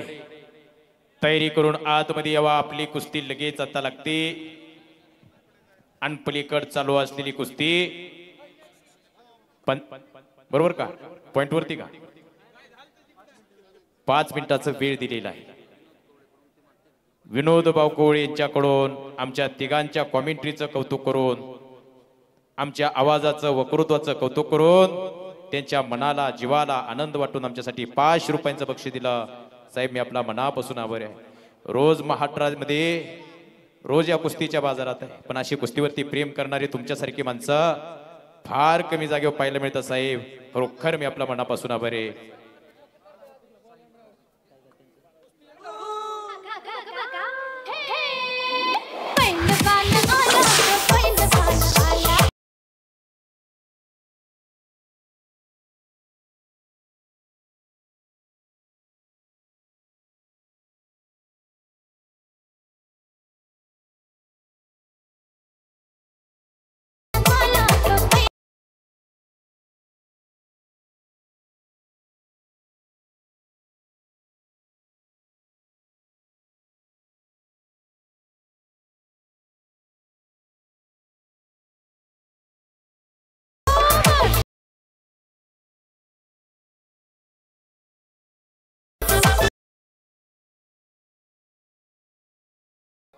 तयारी करून आतमध्ये यावा. आपली कुस्ती लगेच आता लागते. अनपलीकड चालू असलेली कुस्ती पण बरोबर का, पॉइंट वरती का, 5 मिनिटाचा वेळ दिलेला आहे. विनोद बावकोळे यांच्याकडून आमच्या तिघांच्या कॉमेंट्रीचं कौतुक करून, आमच्या आवाजाचं वक्तृत्वाचं कौतुक करून, त्यांच्या मनाला जीवाला आनंद वाटून आमच्यासाठी 5 रुपयांचं बक्षीस दिलं. साहेब, मी आपला मनापासून आभारी आहे. रोज महाराष्ट्रामध्ये रोज या कुस्तीच्या बाजारात आहे, पण अशी कुस्तीवरती प्रेम करणारी तुमच्यासारखी माणसं फार कमी जागेवर पाहायला मिळतात. साहेब, खरोखर मी आपला मनापासून आभारी आहे.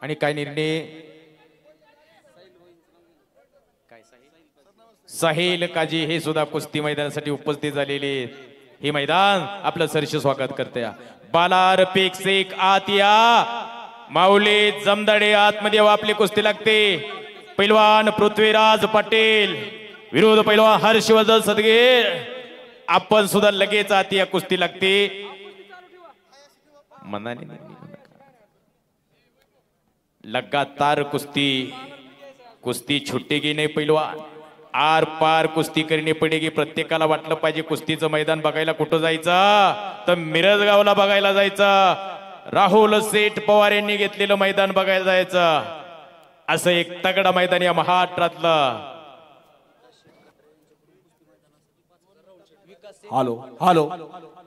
आणि काय निर्णय साहिल काजी हे सुद्धा कुस्ती मैदानासाठी उपस्थित झालेले आहेत. हे मैदान आपलं सरस स्वागत करते. बालार पेक्सेक आत या, माऊली जमदाडे आतमध्ये आपली कुस्ती लागते. पैलवान पृथ्वीराज पाटील विरोध पैलवान हर्षवर्धन सदगीर, आपण सुद्धा लगेच आत या, कुस्ती लागते. मनाने लगातार कुस्ती छुटेगी नाही पैलवान, आर पार कुस्ती करणे पडेगी. प्रत्येकाला वाटलं पाहिजे कुस्तीचं मैदान बघायला कुठं जायचं, तर मिरजगावला बघायला जायचं. राहुल सेठ पवार यांनी घेतलेलं मैदान बघायला जायचं. असं एक तगडा मैदान या महाराष्ट्रातलं. हॅलो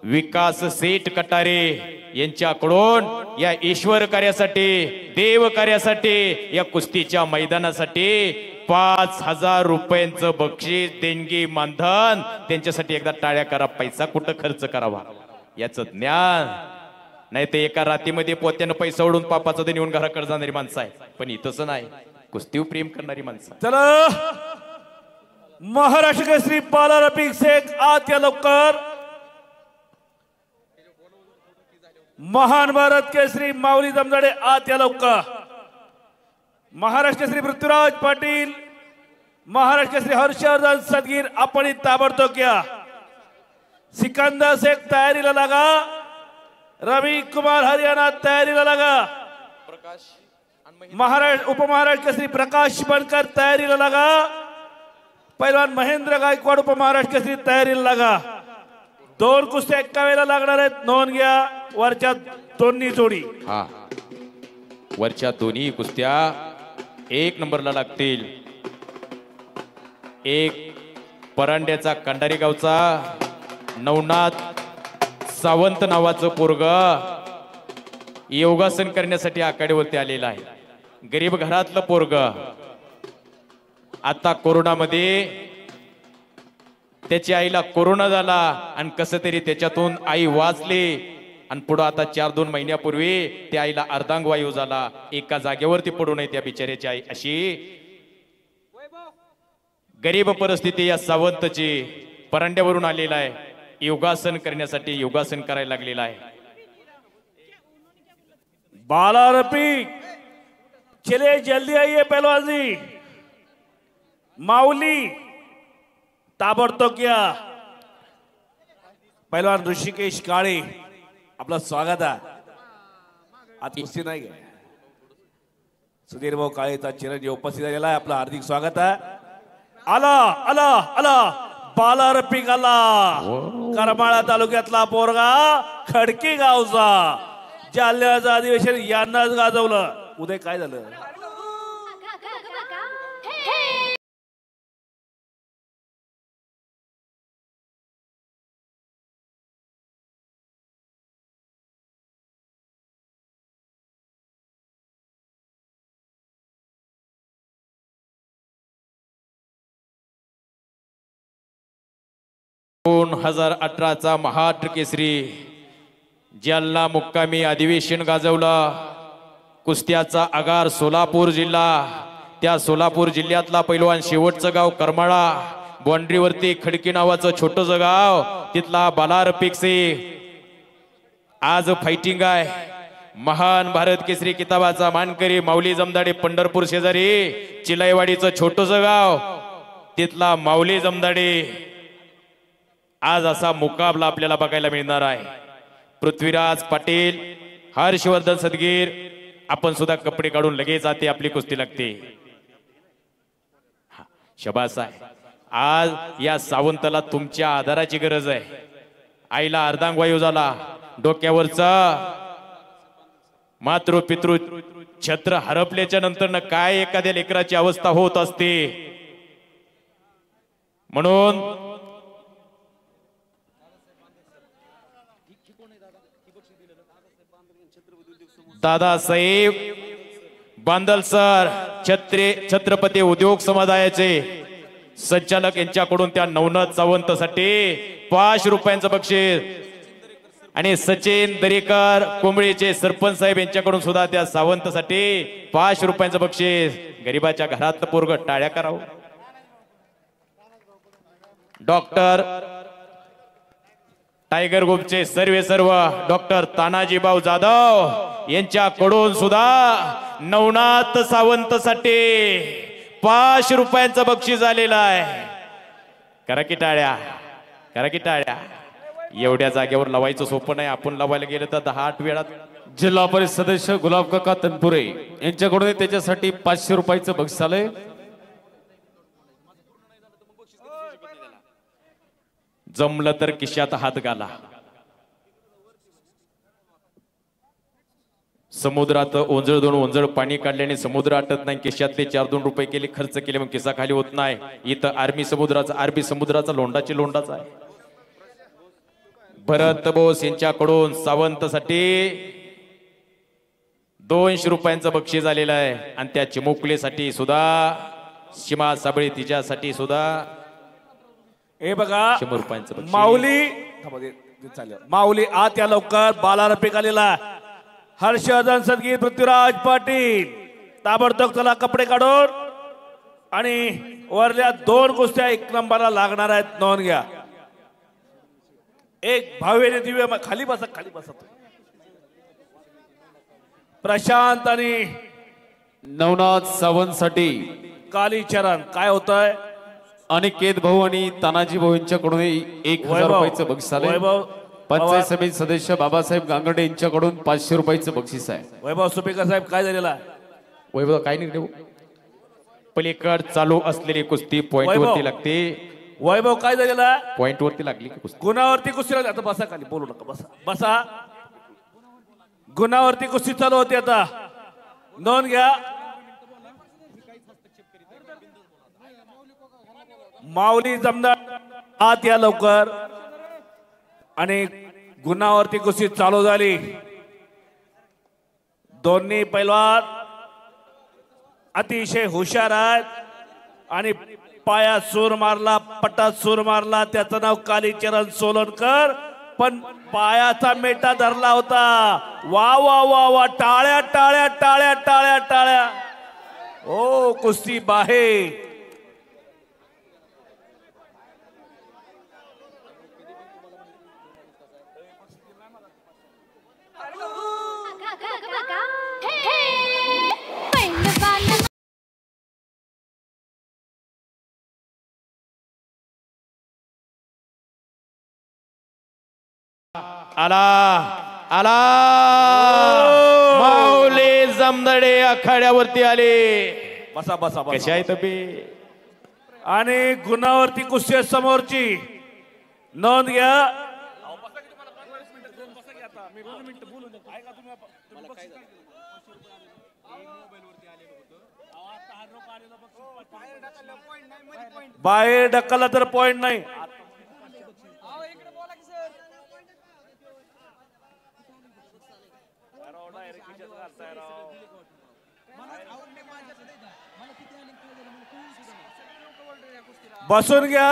विकास सेठ कटारे यांच्याकडून या ईश्वर कार्यासाठी, देव कार्यासाठी, या कुस्तीच्या मैदानासाठी 5,000 रुपयांचं बक्षीस देणगी मानधन. त्यांच्यासाठी एकदा टाळ्या करा. पैसा कुठं खर्च करावा याचं ज्ञान नाही, ते एका रातीमध्ये पोत्यानं पैसा ओढून पापाचं देऊन घराकडे जाणारी माणसं आहे. पण इथंच नाही, कुस्तीवर प्रेम करणारी माणसं. चला महाराष्ट्र केसरी बालार पेक्सेक आत या लवकर. महान भारत केसरी माऊली जमदाडे आत या लवकर. महाराष्ट्र केसरी पृथ्वीराज पाटील, महाराष्ट्र केसरी हर्षवर्धन सदगीर, आपण ताबडतोब घ्या. सिकंदर शेख तयारीला लागा. रवी कुमार हरियाणा तयारीला लागा. महाराष्ट्र उपमहाराष्ट्र केसरी प्रकाश बनकर तयारीला लागा. पैलवान महेंद्र गायकवाड उपमहाराष्ट्र केसरी तयारीला लागा. 2 कुस्त्या एका वेळेला लागणार आहेत, नोंद घ्या. वरच्या दोन्ही जोडी, हा वरच्या दोन्ही कुस्त्या 1 नंबरला लागतील. एक परांड्याचा कंडारी गावचा नवनाथ सावंत नावाचं पोरग योगासन करण्यासाठी आखाड्यावरती आलेलं आहे. गरीब घरातलं पोरग. आता कोरोनामध्ये त्याच्या आईला कोरोना झाला आणि कसं तरी त्याच्यातून आई वाचली. आणि पुढं आता 4-2 महिन्यापूर्वी त्या आईला अर्धांगवायू झाला. एका जागेवरती पडू नये त्या बिचाऱ्याची आई. अशी गरीब परिस्थिती या सावंतची. परांड्यावरून आलेला आहे, योगासन करण्यासाठी योगासन करायला लागलेला आहे. बालार पेक चले जल्दी आइए पहलवान जी. माऊली ताबडतोब घ्या. पहलवान ऋषिकेश काळे, आपलं स्वागत आहे. आज कुस्ती नाही घ्या. सुधीर भाऊ काळेचा चिरंजीव उपस्थित झालेला आहे, आपलं हार्दिक स्वागत आहे. आला आला आला बालार पेक आला. करमाळा तालुक्यातला पोरगा, खडकी गावचा, जालन्याचं अधिवेशन यांनाच गाजवलं. उद्या काय झालं? दोन 2018चा महाराष्ट्र केसरी जालना मुक्कामी अधिवेशन गाजवला. कुस्त्याचा आगार सोलापूर जिल्हा. त्या सोलापूर जिल्ह्यातला पैलवान शेवटचं गाव करमाळा. बाउंड्रीवरती खडकी नावाचं छोटंसं गाव, तिथला बालार पेक्सेक. आज फायटिंग आहे. महान भारत केसरी किताबाचा मानकरी माऊली जमदाडे पंढरपूर शेजारी चिलाईवाडीचं छोटंसं गाव, तिथला माऊली जमदाडे. आज असा मुकाबला आपल्याला बघायला मिळणार आहे. पृथ्वीराज पाटील, हर्षवर्धन सदगीर, आपण सुद्धा कपडे काढून लगेच आते आपली कुस्ती लागते. शबास आहे. आज या सावंताला तुमच्या आधाराची गरज आहे. आईला अर्धांगवायू झाला, डोक्यावरचा मातृ पितृ छत्र हरपल्याच्या नंतर काय एखाद्या लेकराची अवस्था होत असते. म्हणून दादासाहेब बांदल सर, छत्रपती उद्योग समुदायाचे संचालक यांच्याकडून त्या नवनाथ सावंतसाठी 5 रुपयांचं बक्षीस. आणि सचिन दरेकर कोंबळीचे सरपंच साहेब यांच्याकडून सुद्धा त्या सावंतसाठी 5 रुपयांचं बक्षीस. गरीबाच्या घरातलं पोरग टाळ्या करावं. डॉक्टर टायगर ग्रुपचे सर्व डॉक्टर तानाजीभाऊ जाधव यांच्याकडून सुद्धा नवनाथ सावंतसाठी 5 रुपयांचं बक्षीस आलेलं आहे. करा की टाळ्या, करा की टाळ्या. एवढ्या जागेवर लावायचं सोपं नाही. आपण लावायला गेलं तर 10-8 वेळात. जिल्हा परिषद सदस्य गुलाब काका तनपुरे यांच्याकडून त्याच्यासाठी 500 रुपयाचं बक्षीस आलंय. जमलं तर खिशात हात घाला. समुद्रात ओंजळ पाणी काढल्याने समुद्र आटत नाही. खिशातले 4-2 रुपये केले खर्च केले मग खिसा खाली होत नाही. इथं अरबी समुद्राचा लोंडाचा आहे. भरत बोस यांच्याकडून सावंतसाठी 200 रुपयांचं बक्षीस आलेलं आहे. आणि त्या चिमुकलेसाठी सुद्धा सीमा साबळे तिच्यासाठी सुद्धा हे बघा 100 रुपयांचं बक्षीस. माऊली आत या लवकर. बालाला पिक आलेला. हर्षवर्धन सदगीर पृथ्वीराज पाटील ताबडतोब चला कपडे काढून. आणि वरल्या 2 कुस्त्या 1 नंबरला लागणार आहेत. नोंद घ्या. एक भावेने दिव्य खाली बसा. प्रशांत आणि नवनाथ सावंत साठी कालीचरण काय होतंय. अनिकेत भाऊ आणि तानाजी भाऊ यांच्याकडून 1000 रुपयाचं बक्षीस आलंय. वैभव पंचायत समिती सदस्य बाबासाहेब गांगडे यांच्याकडून 500 रुपयाचं बक्षीस आहे. वैभव सुपेकर साहेब काय झालेला आहे. वैभव काय नाही देऊ. पलीकड चालू असलेली कुस्ती पॉइंट वरती लागते. वैभव काय झालेला आहे. पॉइंट वरती लागली की कुस्ती. गुणावरती कुस्ती लागली. आता बसा खाली बोलू नका. बसा. गुणावरती कुस्ती चालू होती. आता नोंद घ्या. माऊली जमदार आत या लवकर. आणि गुणावरती कुस्ती चालू झाली. दोन्ही पैलवान अतिशय हुशार आहेत. आणि पायात सूर मारला, पटात सूर मारला. त्याचं नाव कालीचरण सोलनकर. पण पायाचा मेटा धरला होता. वा वा वा वा. टाळ्या टाळ्या टाळ्या टाळ्या टाळ्या. ओ कुस्ती बाहेर. आला माऊली जमदडे आखाड्यावरती आले. बसा. कशा आहे तबे. आणि गुणावरती कुस्ती समोरची नोंद घ्या. बाहेर ढकलला तर पॉइंट नाही. बसून घ्या.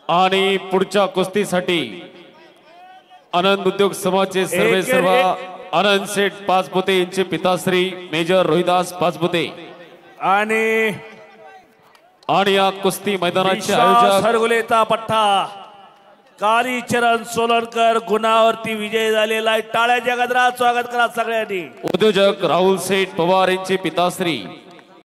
आणि पुढच्या कुस्तीसाठी आनंद उद्योग समाजचे सर्व आनंद सेठ पाचपुते यांचे पिताश्री मेजर रोहिदास पाचपुते आणि या कुस्ती मैदानाचे आयोजक हरगुलेचा पठ्ठा कालीचरण सोलनकर गुणावरती विजय झालेला आहे. टाळ्या जगद्रात स्वागत करा सगळ्यांनी. उद्योजक राहुल सेठ पवार यांचे पिताश्री